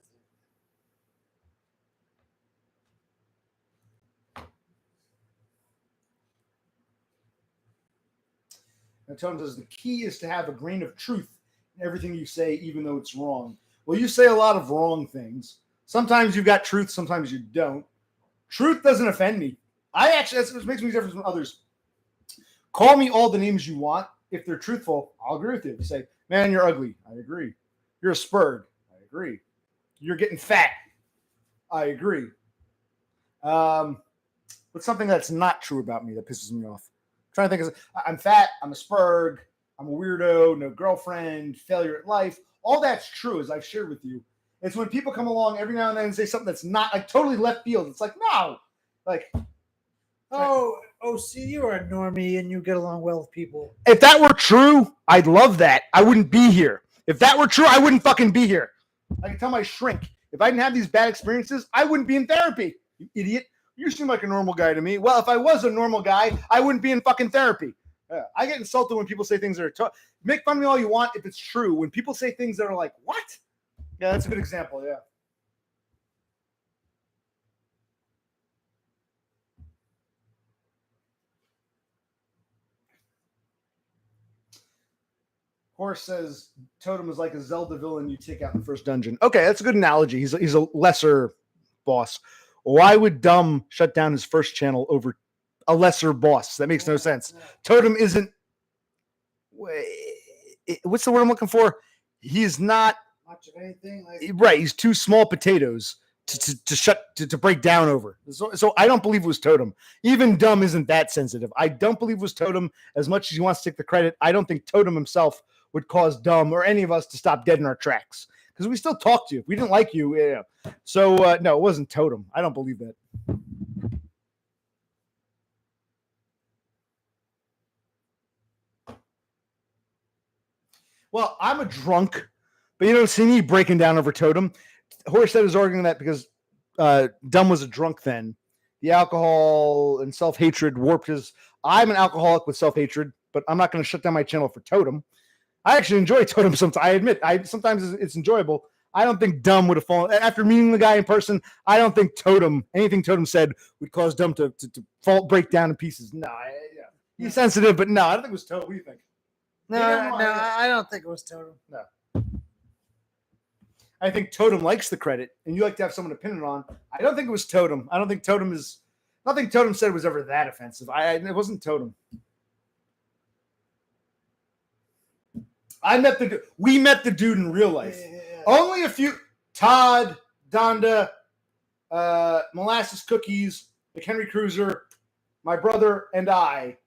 Now, Totem says the key is to have a grain of truth in everything you say, even though it's wrong. Well, you say a lot of wrong things. Sometimes you've got truth, sometimes you don't. Truth doesn't offend me. That's what makes me different from others. Call me all the names you want. If they're truthful, I'll agree with you. You say, man, you're ugly. I agree. You're a spurg. I agree. You're getting fat. I agree. What's something that's not true about me that pisses me off? I'm trying to think. I'm fat. I'm a spurg. I'm a weirdo. No girlfriend. Failure at life. All that's true, as I've shared with you. It's when people come along every now and then and say something that's not like totally left field. It's like, no, like, see, you are a normie and you get along well with people. if that were true, I'd love that. I wouldn't be here. If that were true, I wouldn't fucking be here. I can tell my shrink, if I didn't have these bad experiences, I wouldn't be in therapy. You idiot. You seem like a normal guy to me. Well, if I was a normal guy, I wouldn't be in fucking therapy. I get insulted when people say things that are make fun of me all you want if it's true. When people say things that are like, what? Yeah, that's a good example. Yeah. Horse says Totem is like a Zelda villain you take out in the first dungeon. Okay, that's a good analogy. He's a lesser boss. Why would Dumb shut down his first channel over a lesser boss? That makes no sense. Totem isn't. What's the word I'm looking for? He's not much of anything. Right. He's too small potatoes to break down over. So I don't believe it was Totem. Even Dumb isn't that sensitive. I don't believe it was Totem as much as he wants to take the credit. I don't think Totem himself would cause Dumb or any of us to stop dead in our tracks because we still talk to you. If we didn't like you, yeah. So no, it wasn't Totem. I don't believe that. Well, I'm a drunk, but you don't see me breaking down over Totem. Horsehead is arguing that because Dumb was a drunk then. The alcohol and self-hatred warped his... I'm an alcoholic with self-hatred, but I'm not going to shut down my channel for Totem. I actually enjoy Totem sometimes. I admit, sometimes it's enjoyable. I don't think Dumb would have fallen... After meeting the guy in person, I don't think anything Totem said would cause Dumb to break down in pieces. No, he's sensitive, but no, I don't think it was Totem. What do you think? No, I don't think it was Totem. No. I think Totem likes the credit, and you like to have someone to pin it on. I don't think it was Totem. I don't think Totem is... Nothing Totem said was ever that offensive. It wasn't Totem. We met the dude in real life. Yeah. Only a few... Todd, Donda, Molasses Cookies, McHenry Cruiser, my brother, and I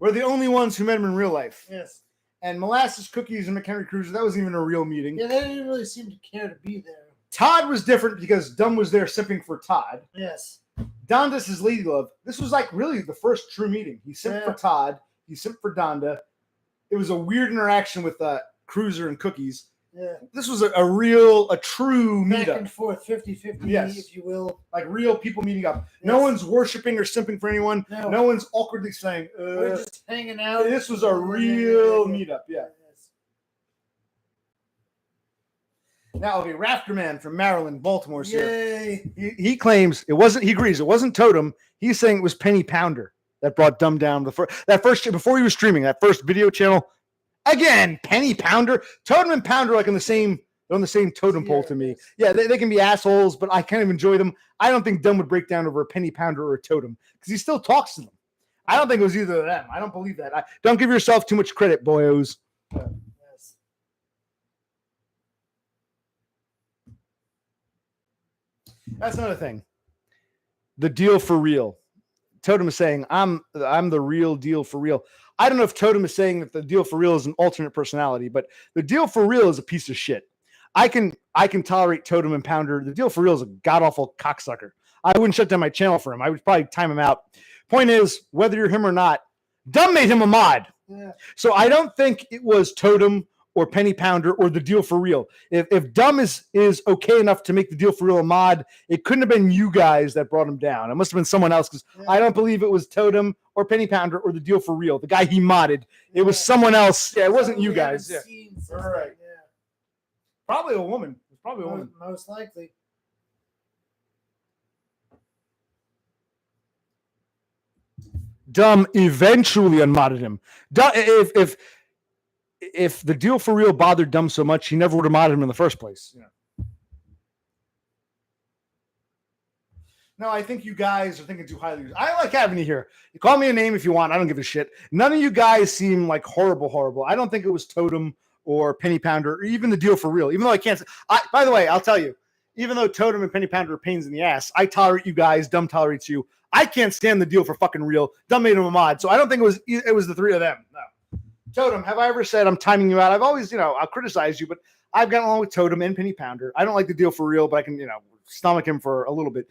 were the only ones who met him in real life. Yes. And Molasses Cookies and McHenry Cruiser, that wasn't even a real meeting. Yeah, they didn't really seem to care to be there. Todd was different because Dumb was there simping for Todd. Yes. Donda's his lady love. This was like really the first true meeting. He simped for Todd. He simped for Donda. It was a weird interaction with Cruiser and Cookies. Yeah. This was a true meetup. Back and forth, 50-50, yes. If you will. Like real people meeting up. Yes. No one's worshiping or simping for anyone. No one's awkwardly saying, we're just hanging out. This was a real meetup, yeah. Yes. Now, okay, Rafterman from Maryland, Baltimore's Yay. here. He claims it wasn't, he agrees, it wasn't Totem. He's saying it was Penny Pounder that brought Dumb down that first before he was streaming, that first video channel. Again, Penny Pounder, Totem and Pounder like on the same totem pole to me. Yeah, they can be assholes, but I kind of enjoy them. I don't think Dumb would break down over a Penny Pounder or a Totem because he still talks to them. I don't think it was either of them. I don't believe that. Don't give yourself too much credit, boyos. Yes. That's another thing. The deal for real. Totem is saying, I'm the real deal for real. I don't know if Totem is saying that the deal for real is an alternate personality, but the deal for real is a piece of shit. I can tolerate Totem and Pounder. The deal for real is a god-awful cocksucker. I wouldn't shut down my channel for him. I would probably time him out. Point is, whether you're him or not, Dumb made him a mod. Yeah. So I don't think it was Totem or Penny Pounder or the deal for real. If Dumb is okay enough to make the deal for real a mod, it couldn't have been you guys that brought him down. It must have been someone else because I don't believe it was Totem or Penny Pounder or the deal for real. The guy he modded. It was someone else. Yeah, it wasn't you guys. Yeah. All right. Yeah. Probably a woman. It's probably a woman. Most likely. Dumb eventually unmodded him. If the deal for real bothered Dumb so much, he never would have modded him in the first place. Yeah. No, I think you guys are thinking too highly. I like having you here. You call me a name if you want. I don't give a shit. None of you guys seem like horrible. I don't think it was Totem or Penny Pounder or even the deal for real. Even though I can't. By the way, I'll tell you, even though Totem and Penny Pounder are pains in the ass, I tolerate you guys. Dumb tolerates you. I can't stand the deal for fucking real. Dumb made him a mod, so I don't think it was the three of them. No. Totem, have I ever said I'm timing you out? I've always, I'll criticize you, but I've gotten along with Totem and Penny Pounder. I don't like the deal for real, but I can, stomach him for a little bit.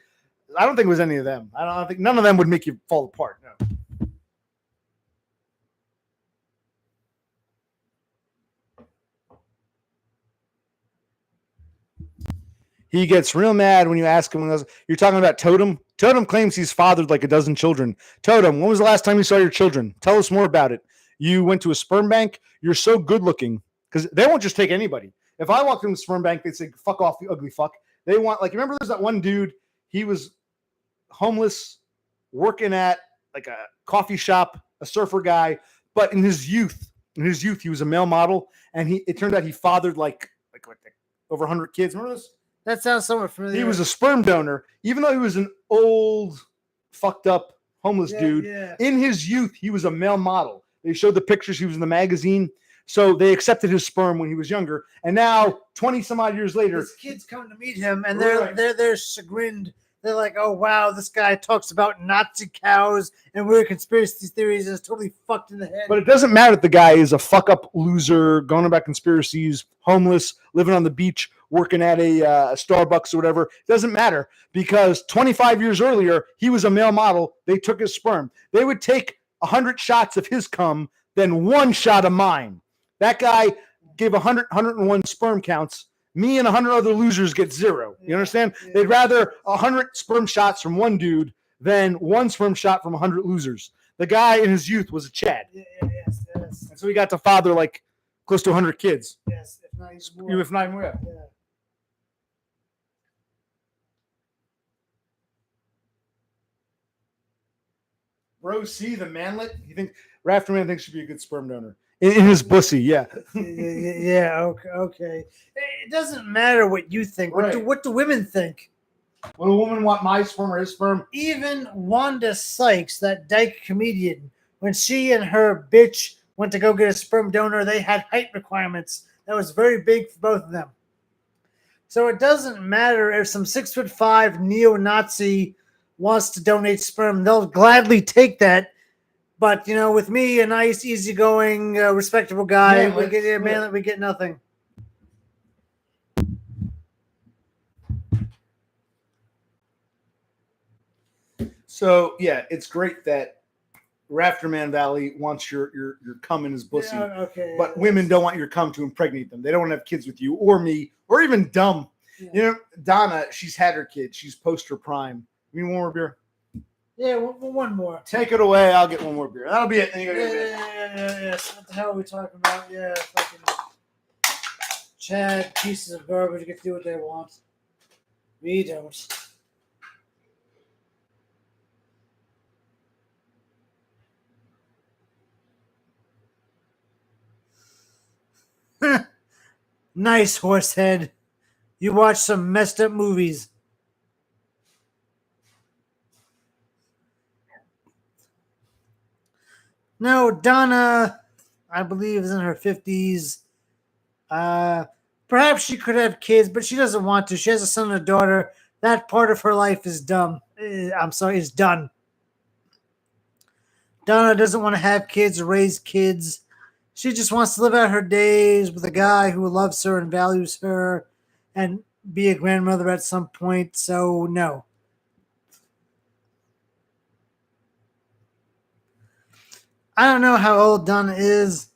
I don't think it was any of them. I don't think none of them would make you fall apart. No. He gets real mad when you ask him. You're talking about Totem. Totem claims he's fathered like a dozen children. Totem, when was the last time you saw your children? Tell us more about it. You went to a sperm bank. You're so good looking because they won't just take anybody. If I walked in the sperm bank, they'd say, "Fuck off, you ugly fuck." They want, like, remember there's that one dude. He was homeless, working at like a coffee shop, a surfer guy. But in his youth, he was a male model, and it turned out he fathered like over 100 kids. Remember this? That sounds somewhat familiar. He was a sperm donor, even though he was an old, fucked up, homeless dude. Yeah. In his youth, he was a male model. They showed the pictures. He was in the magazine. So they accepted his sperm when he was younger. And now, 20 some odd years later, his kids come to meet him, and they're chagrined. They're like, "Oh wow, this guy talks about Nazi cows and weird conspiracy theories, and it's totally fucked in the head." But it doesn't matter if the guy is a fuck up loser, going about conspiracies, homeless, living on the beach, working at a Starbucks or whatever. It doesn't matter because 25 years earlier, he was a male model. They took his sperm. They would take 100 shots of his cum, then 1 shot of mine. That guy gave 101 sperm counts. Me and 100 other losers get 0. You understand? Yeah. They'd rather 100 sperm shots from one dude than 1 sperm shot from 100 losers. The guy in his youth was a Chad. Yes. And so he got to father like close to 100 kids. Yes, if not more. If not more. Yeah. Bro, see the manlet? You think Rafterman thinks should be a good sperm donor in his pussy? Yeah. Yeah. Okay. It doesn't matter what you think. Right. What do women think? Would a woman want my sperm or his sperm? Even Wanda Sykes, that dyke comedian, when she and her bitch went to go get a sperm donor, they had height requirements. That was very big for both of them. So it doesn't matter if some 6'5" neo-Nazi wants to donate sperm, they'll gladly take that. But with me, a nice, easygoing, respectable guy, we get nothing. So yeah, it's great that Rafterman Valley wants your cum in his pussy. Yeah, okay. But women don't want your cum to impregnate them. They don't want to have kids with you or me or even Dumb. Yeah. Donna, she's had her kid. She's post her prime. You need one more beer? Yeah, one more. Take it away. I'll get one more beer. That'll be it. Then you Yeah. What the hell are we talking about? Yeah, fucking Chad, pieces of garbage get to do what they want. We don't. Nice, horsehead. You watch some messed up movies. No, Donna, I believe, is in her 50s. Perhaps she could have kids, but she doesn't want to. She has a son and a daughter. That part of her life is dumb. Is done. Donna doesn't want to have kids or raise kids. She just wants to live out her days with a guy who loves her and values her and be a grandmother at some point. So, no. I don't know how old Donna is.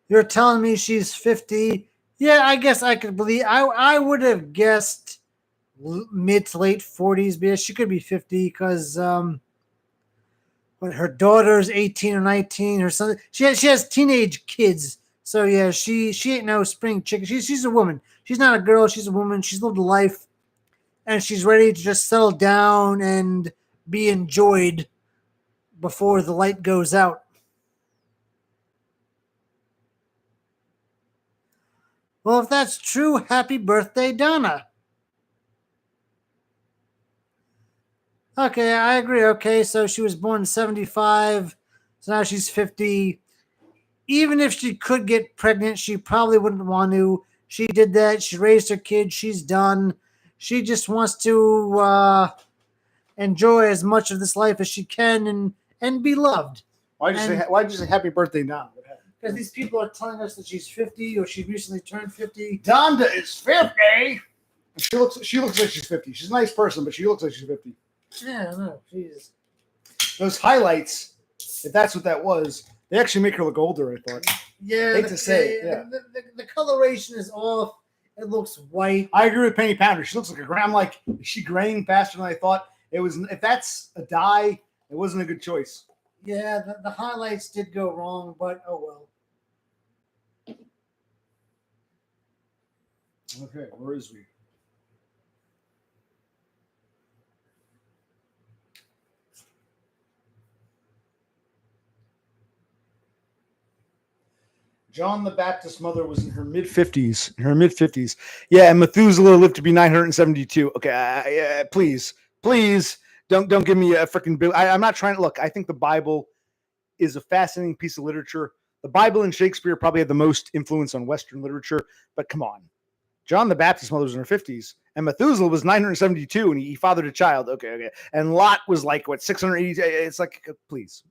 You're telling me she's 50. Yeah, I guess I could believe. I would have guessed mid to late 40s, but yeah, she could be 50 because her daughter's 18 or 19 or something. She has teenage kids. So yeah, she ain't no spring chicken. She's a woman. She's not a girl. She's a woman. She's lived a life, and she's ready to just settle down and be enjoyed before the light goes out. Well, if that's true, happy birthday, Donna. Okay, I agree. Okay, so she was born in 75, so now she's 50. Even if she could get pregnant, she probably wouldn't want to. She did that. She raised her kids. She's done. She just wants to enjoy as much of this life as she can and be loved. Why'd you say happy birthday, Don? What happened? Because these people are telling us that she's 50 or she recently turned 50. Donda is 50. She looks like she's 50. She's a nice person, but she looks like she's 50. Yeah, I know. Jeez. Those highlights, if that's what that was, they actually make her look older, I thought. Yeah, Hate to say it, yeah. The coloration is off. It looks white. I agree with Penny Pounder. She looks like a gray. I'm like, is she graying faster than I thought? It was. If that's a dye, it wasn't a good choice. Yeah, the highlights did go wrong, but oh well. Okay, where is we? John the Baptist's mother was in her mid 50s. Yeah, and Methuselah lived to be 972. Okay, please don't give me a freaking bill. I'm not trying to look. I think the Bible is a fascinating piece of literature. The Bible and Shakespeare probably had the most influence on Western literature, but come on. John the Baptist's mother was in her 50s, and Methuselah was 972, and he fathered a child. Okay. And Lot was like, what, 680? It's like, please.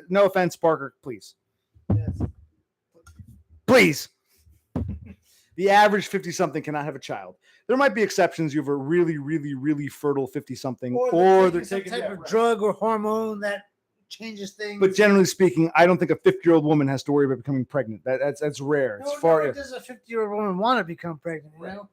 No offense, Parker, please. Yes. Please. The average 50-something cannot have a child. There might be exceptions. You have a really, really, really fertile 50-something, or they're some taking type of drug or hormone that changes things. But generally speaking, I don't think a 50-year-old woman has to worry about becoming pregnant. That's rare. No, It's far. does a 50-year-old woman want to become pregnant? You know?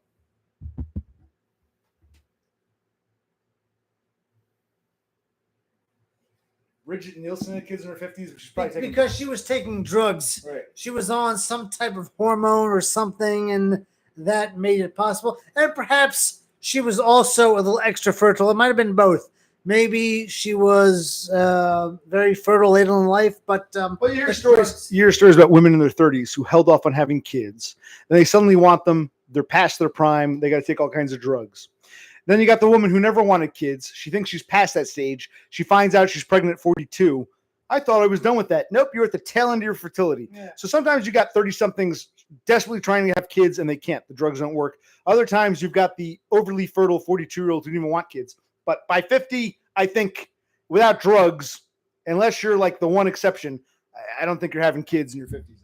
Bridget Nielsen had kids in her 50s, but she's probably taking because she was taking drugs. Right. She was on some type of hormone or something, and that made it possible. And perhaps she was also a little extra fertile. It might have been both. Maybe she was very fertile later in life, but you hear stories about women in their 30s who held off on having kids. And they suddenly want them. They're past their prime. They got to take all kinds of drugs. Then you got the woman who never wanted kids. She thinks she's past that stage. She finds out she's pregnant at 42. I thought I was done with that. Nope, you're at the tail end of your fertility. Yeah. So sometimes you got 30-somethings desperately trying to have kids and they can't. The drugs don't work. Other times you've got the overly fertile 42-year-olds who don't even want kids. But by 50, I think without drugs, unless you're like the one exception, I don't think you're having kids in your 50s.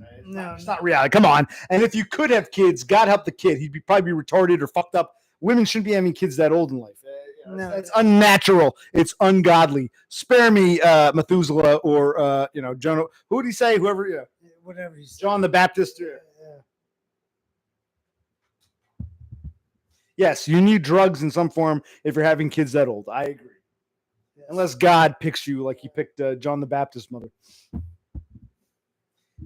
It's not reality. Come on. And if you could have kids, God help the kid. He'd probably be retarded or fucked up. Women shouldn't be having kids that old in life. It's unnatural. It's ungodly. Spare me, Methuselah or Jonah. Who would he say? Whoever, whatever he's John the Baptist. Yes, you need drugs in some form if you're having kids that old. I agree. Yes. Unless God picks you like he picked John the Baptist's mother.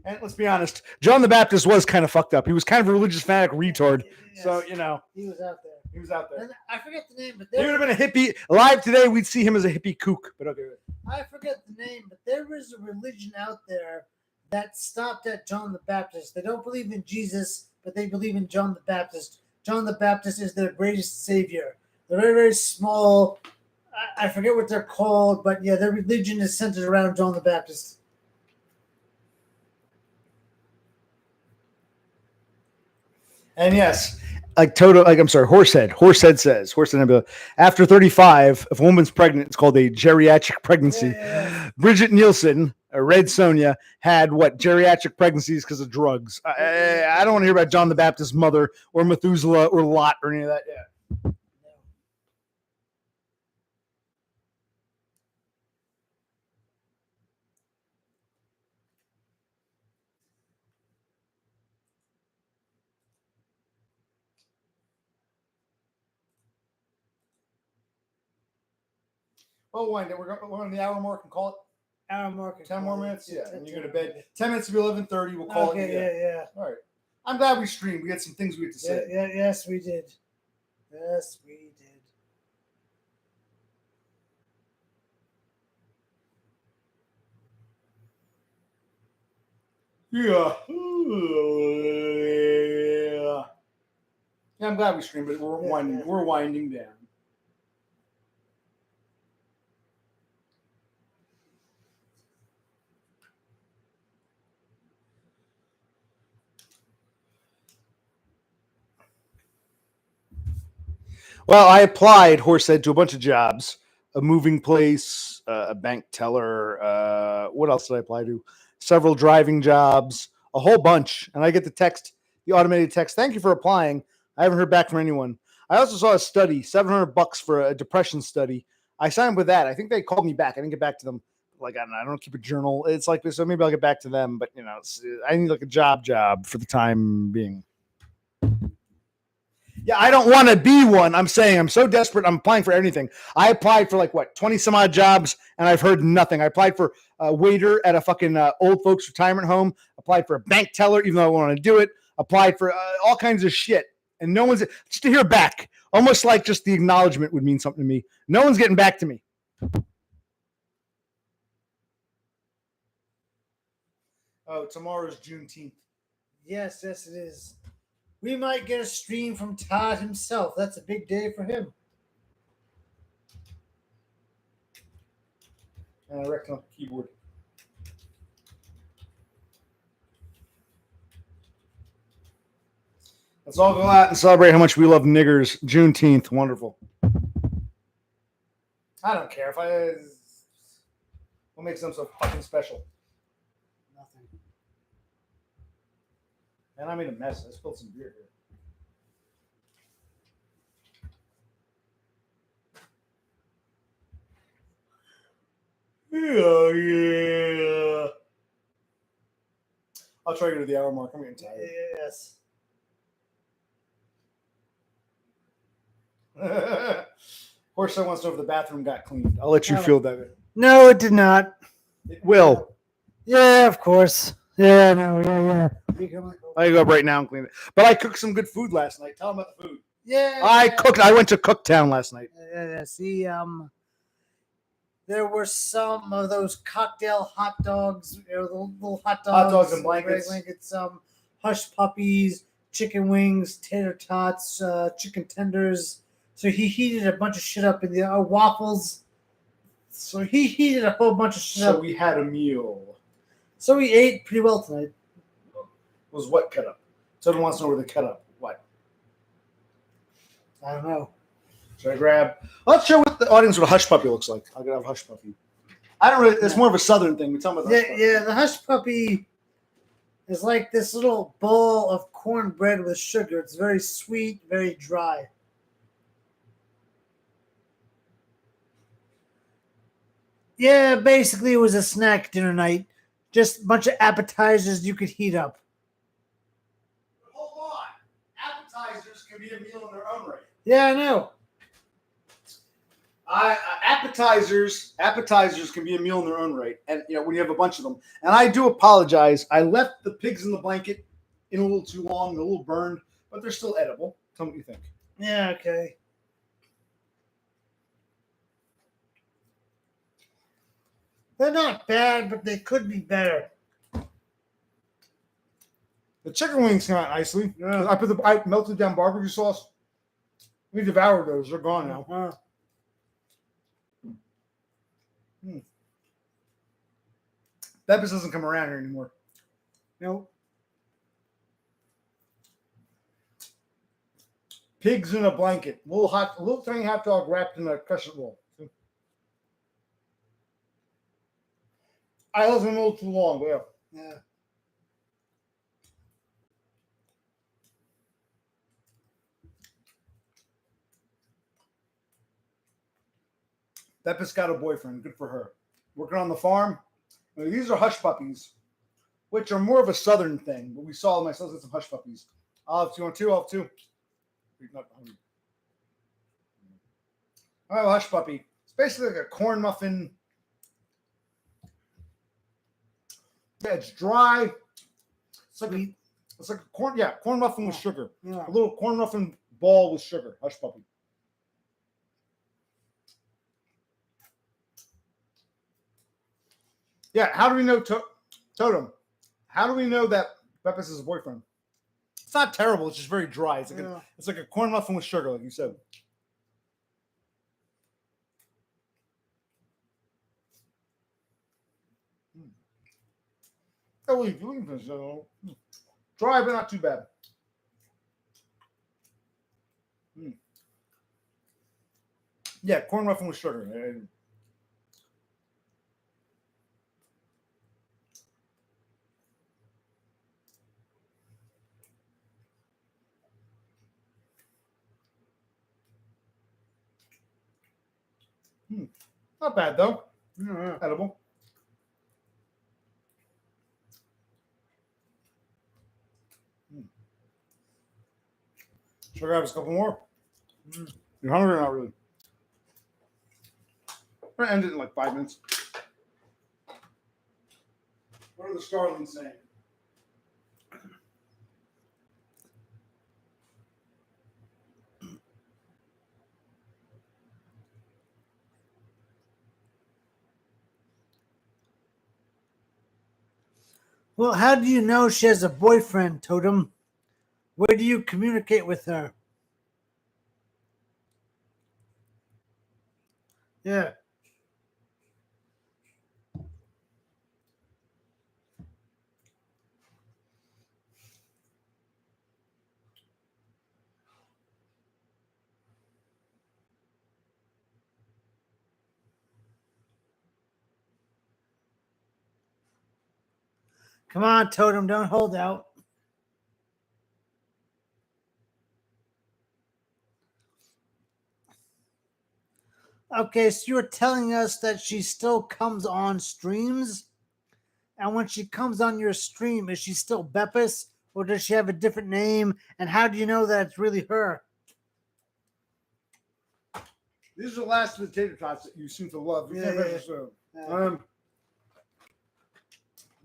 And let's be honest, John the Baptist was kind of fucked up. He was kind of a religious fanatic retard. Yes. So, he was out there. He was out there. And I forget the name, but he would have been a hippie. Alive today, we'd see him as a hippie kook. But okay. I forget the name, but there is a religion out there that stopped at John the Baptist. They don't believe in Jesus, but they believe in John the Baptist. John the Baptist is their greatest savior. They're very, very small. I forget what they're called, but yeah, their religion is centered around John the Baptist. And yes, Horsehead says, after 35, if a woman's pregnant, it's called a geriatric pregnancy. Yeah. Bridget Nielsen, Red Sonja, had geriatric pregnancies because of drugs. I don't want to hear about John the Baptist's mother or Methuselah or Lot or any of that. Yeah. We'll wind it. We're on the hour mark and call it. Hour mark. 10 more minutes? Yeah. And you go to bed. 10 minutes to be 11:30. We'll call it. Yeah. All right. I'm glad we streamed. We had some things we had to say. Yes, we did. Yes, we did. Yeah. Yeah, I'm glad we streamed, but we're winding down. Well, I applied, Horse said, to a bunch of jobs, a moving place, a bank teller. What else did I apply to? Several driving jobs, a whole bunch. And I get the automated text, thank you for applying. I haven't heard back from anyone. I also saw a study, $700 for a depression study. I signed up with that. I think they called me back. I didn't get back to them. Like, I don't know. I don't keep a journal. It's like this. So maybe I'll get back to them. But, I need like a job for the time being. Yeah, I don't want to be one. I'm saying I'm so desperate. I'm applying for anything. I applied for 20 some odd jobs, and I've heard nothing. I applied for a waiter at a fucking old folks retirement home. Applied for a bank teller, even though I wanted to do it. Applied for all kinds of shit, and no one's just to hear back. Almost like just the acknowledgement would mean something to me. No one's getting back to me. Oh, tomorrow's Juneteenth. Yes, it is. We might get a stream from Todd himself. That's a big day for him. And I reckon on the keyboard. Let's all go out and celebrate how much we love niggers. Juneteenth, wonderful. I don't care what makes them so fucking special. Nothing. And I made a mess. I spilled some beer here. Yeah. I'll try to go to the hour mark. I'm getting tired. Yes. Horse wants to know if the bathroom got cleaned. I'll let you feel that. No, it did not. It will. Yeah, of course. Yeah, no, yeah. I go up right now and clean it. But I cooked some good food last night. Tell them about the food. Yeah. I cooked. I went to Cooktown last night. See, there were some of those cocktail hot dogs, the little hot dogs and blankets. Hush puppies, chicken wings, tater tots, chicken tenders. So he heated a bunch of shit up in the waffles. So he heated a whole bunch of shit up. So we had a meal. So we ate pretty well tonight. Was what cut up? Someone wants to know where the cut up. What? I don't know. Should I grab? Let's show what the audience what a hush puppy looks like. I'll get a hush puppy. I don't really. It's more of a southern thing. We tell them about the hush puppy. Yeah. The hush puppy is like this little bowl of cornbread with sugar. It's very sweet, very dry. Yeah, basically it was a snack dinner night. Just a bunch of appetizers you could heat up. Hold on. Appetizers can be a meal in their own right. Yeah, I know. Appetizers can be a meal in their own right, and when you have a bunch of them. And I do apologize. I left the pigs in the blanket in a little too long, a little burned, but they're still edible. Tell me what you think. Yeah, okay. They're not bad, but they could be better. The chicken wings came out nicely. Yeah. I melted down barbecue sauce. We devoured those. They're gone now. Uh-huh. Beppis doesn't come around here anymore. Nope. Pigs in a blanket. Little tiny hot dog wrapped in a crescent roll. I left them a little too long, but Yeah. Beppis got a boyfriend. Good for her. Working on the farm. Now, these are hush puppies, which are more of a southern thing. But we saw my son get some hush puppies. I'll have two. Want two? I'll have two. Not hungry. I have a hush puppy. It's basically like a corn muffin. Yeah, it's dry. It's like a corn muffin with sugar. Yeah. A little corn muffin ball with sugar. Hush puppy. Yeah, how do we know Totem? How do we know that Beppis is a boyfriend? It's not terrible. It's just very dry. It's like a corn muffin with sugar, like you said. Oh, what are you doing this? Dry, but not too bad. Yeah, corn muffin with sugar. Not bad though. Yeah. Edible. Should I grab us a couple more? You're hungry or not really? We're gonna end it in like 5 minutes. What are the starlings saying? Well, how do you know she has a boyfriend, Totem? Where do you communicate with her? Yeah. Come on, Totem, don't hold out. Okay, so you're telling us that she still comes on streams? And when she comes on your stream, is she still Beppis? Or does she have a different name? And how do you know that it's really her? These are the last of the tater tots that you seem to love. You can't finish this.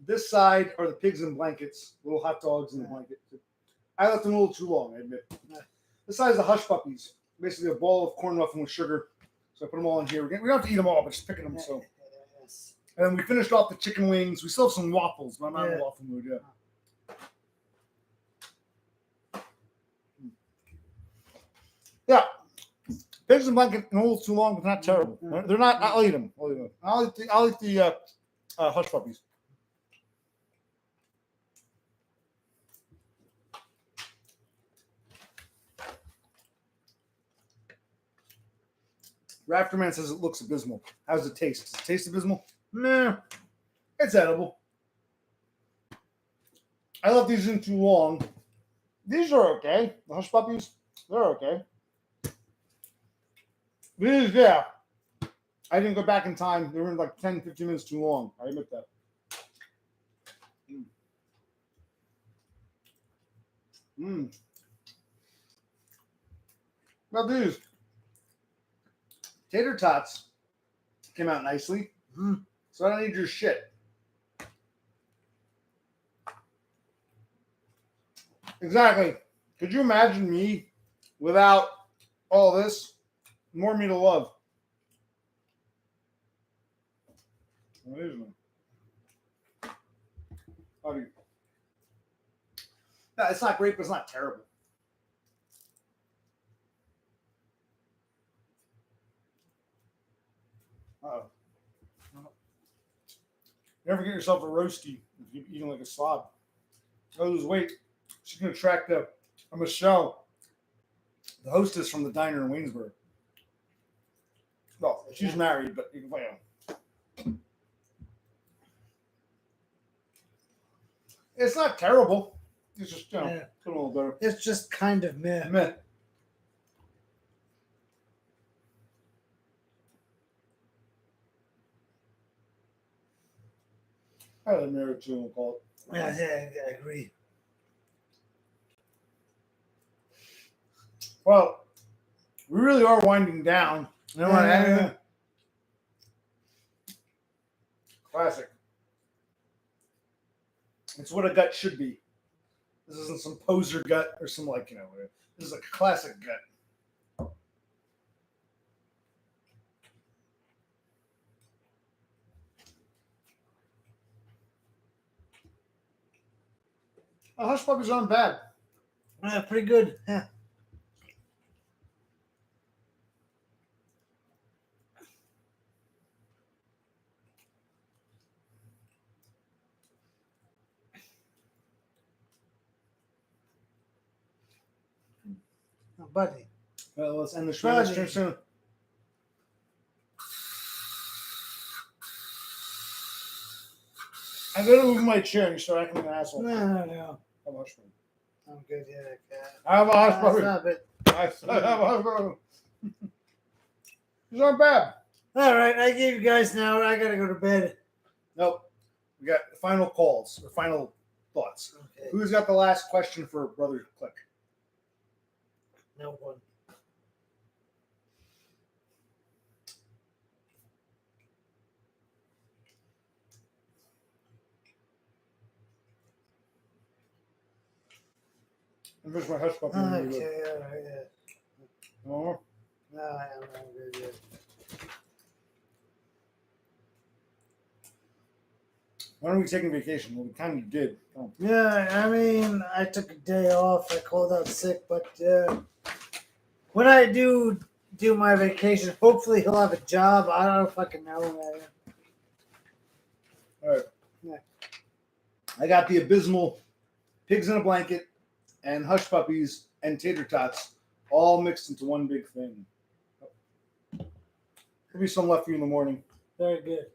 This side are the pigs in blankets, little hot dogs in the blanket. I left them a little too long, I admit. This side is the hush puppies, basically a bowl of corn muffin with sugar. So I put them all in here. We don't have to eat them all, but just picking them. So, Yes. and then we finished off the chicken wings. We still have some waffles, but I'm not in a waffle mood yet. Yeah, pigs in blanket a little too long, but not terrible. They're not. I'll eat them. I'll eat the hush puppies. Rafterman says it looks abysmal. How does it taste? Does it taste abysmal? Nah, it's edible. I left these in too long. These are okay. The hush puppies, they're okay. These, yeah. I didn't go back in time. They were like 10, 15 minutes too long. I admit that. Now these tater tots came out nicely. So I don't need your shit. Exactly. Could you imagine me without all this? More me to love. What is it? How do you? No, it's not great, but it's not terrible. Uh-oh. Never get yourself a roasty if you're eating like a slob. Go lose weight. She's going to attract a Michelle, the hostess from the diner in Waynesburg. Well, she's married, but you can find out. It's not terrible. It's just, a little better. It's just kind of meh. Meh. I had a married too, we'll call it. Yeah, I agree. Well, we really are winding down. You know what? Classic. It's what a gut should be. This isn't some poser gut or some whatever. This is a classic gut. Hush puppies aren't bad. Pretty good. Yeah. Buddy. Well, let's end the show soon. I'm gonna move my chair and you start acting like an asshole. No. How much fun? I'm good. Yeah, okay. How much fun? Stop it. I said, how much fun? These aren't bad. All right, I gave you guys an hour. I gotta go to bed. Nope. We got final calls or final thoughts. Okay. Who's got the last question for Brother Click? No one. I'm just my hush puppy. Okay, all right, yeah. Oh, No, I'm good. Yeah. when are we taking vacation? Well, we kind of did. Oh. Yeah, I mean, I took a day off. I called out sick, but when I do my vacation, hopefully he'll have a job. I don't fucking know, man. All right. Yeah. I got the abysmal pigs in a blanket and hush puppies and tater tots all mixed into one big thing. Could be some left for you in the morning. Very good.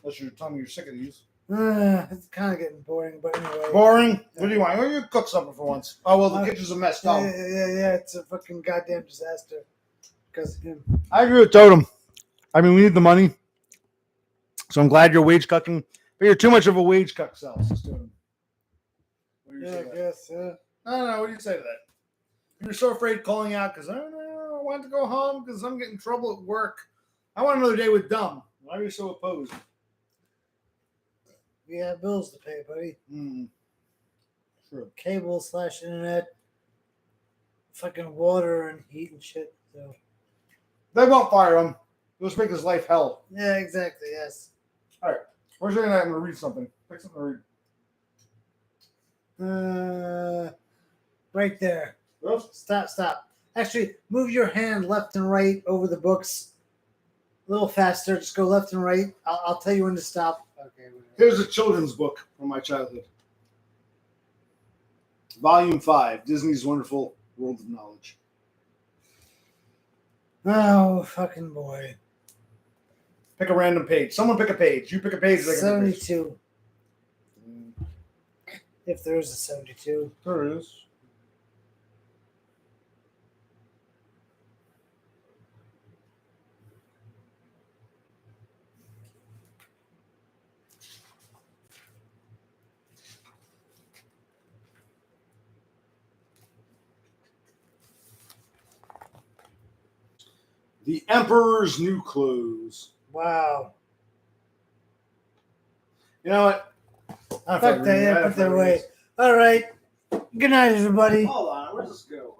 Unless you're telling me you're sick of these. It's kind of getting boring, but anyway. Boring? What do you want? You cook something for once. Oh, well, the kitchen's a mess. Yeah, Tell 'em. yeah. It's a fucking goddamn disaster because of him. I agree with Totem. I mean, we need the money. So I'm glad you're wage cucking. But you're too much of a wage cuck, Sal. Totem. What do you Yeah, say I to that? guess. I don't know. What do you say to that? You're so afraid calling out because I don't know. I want to go home because I'm getting in trouble at work. I want another day with dumb. Why are you so opposed? We have bills to pay, buddy. True. Cable / internet, fucking water and heat and shit. So They won't fire him. They'll just make his life hell. yeah, exactly. Yes. Where's your internet? I'm going to read something. Pick something to read. Right there. Oops. Stop. Actually, move your hand left and right over the books. A little faster. Just go left and right. I'll tell you when to stop. Okay. Here's a children's book from my childhood. Volume 5, Disney's Wonderful World of Knowledge. Oh, fucking boy. Pick a random page. Someone pick a page. You pick a page. I can pick a page. 72. If there is a 72. There is. The Emperor's New Clothes. Wow. You know what? Fuck that. Yeah, put that away. All right. Good night, everybody. Hold on. Where does this go?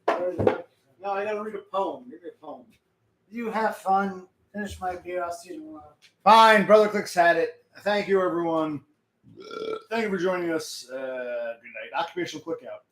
Oh. No, I gotta read a poem. Give me a poem. You have fun. Finish my beer. I'll see you tomorrow. Fine. Brother Clicks had it. Thank you, everyone. Thank you for joining us. Good night. Occupational Click out.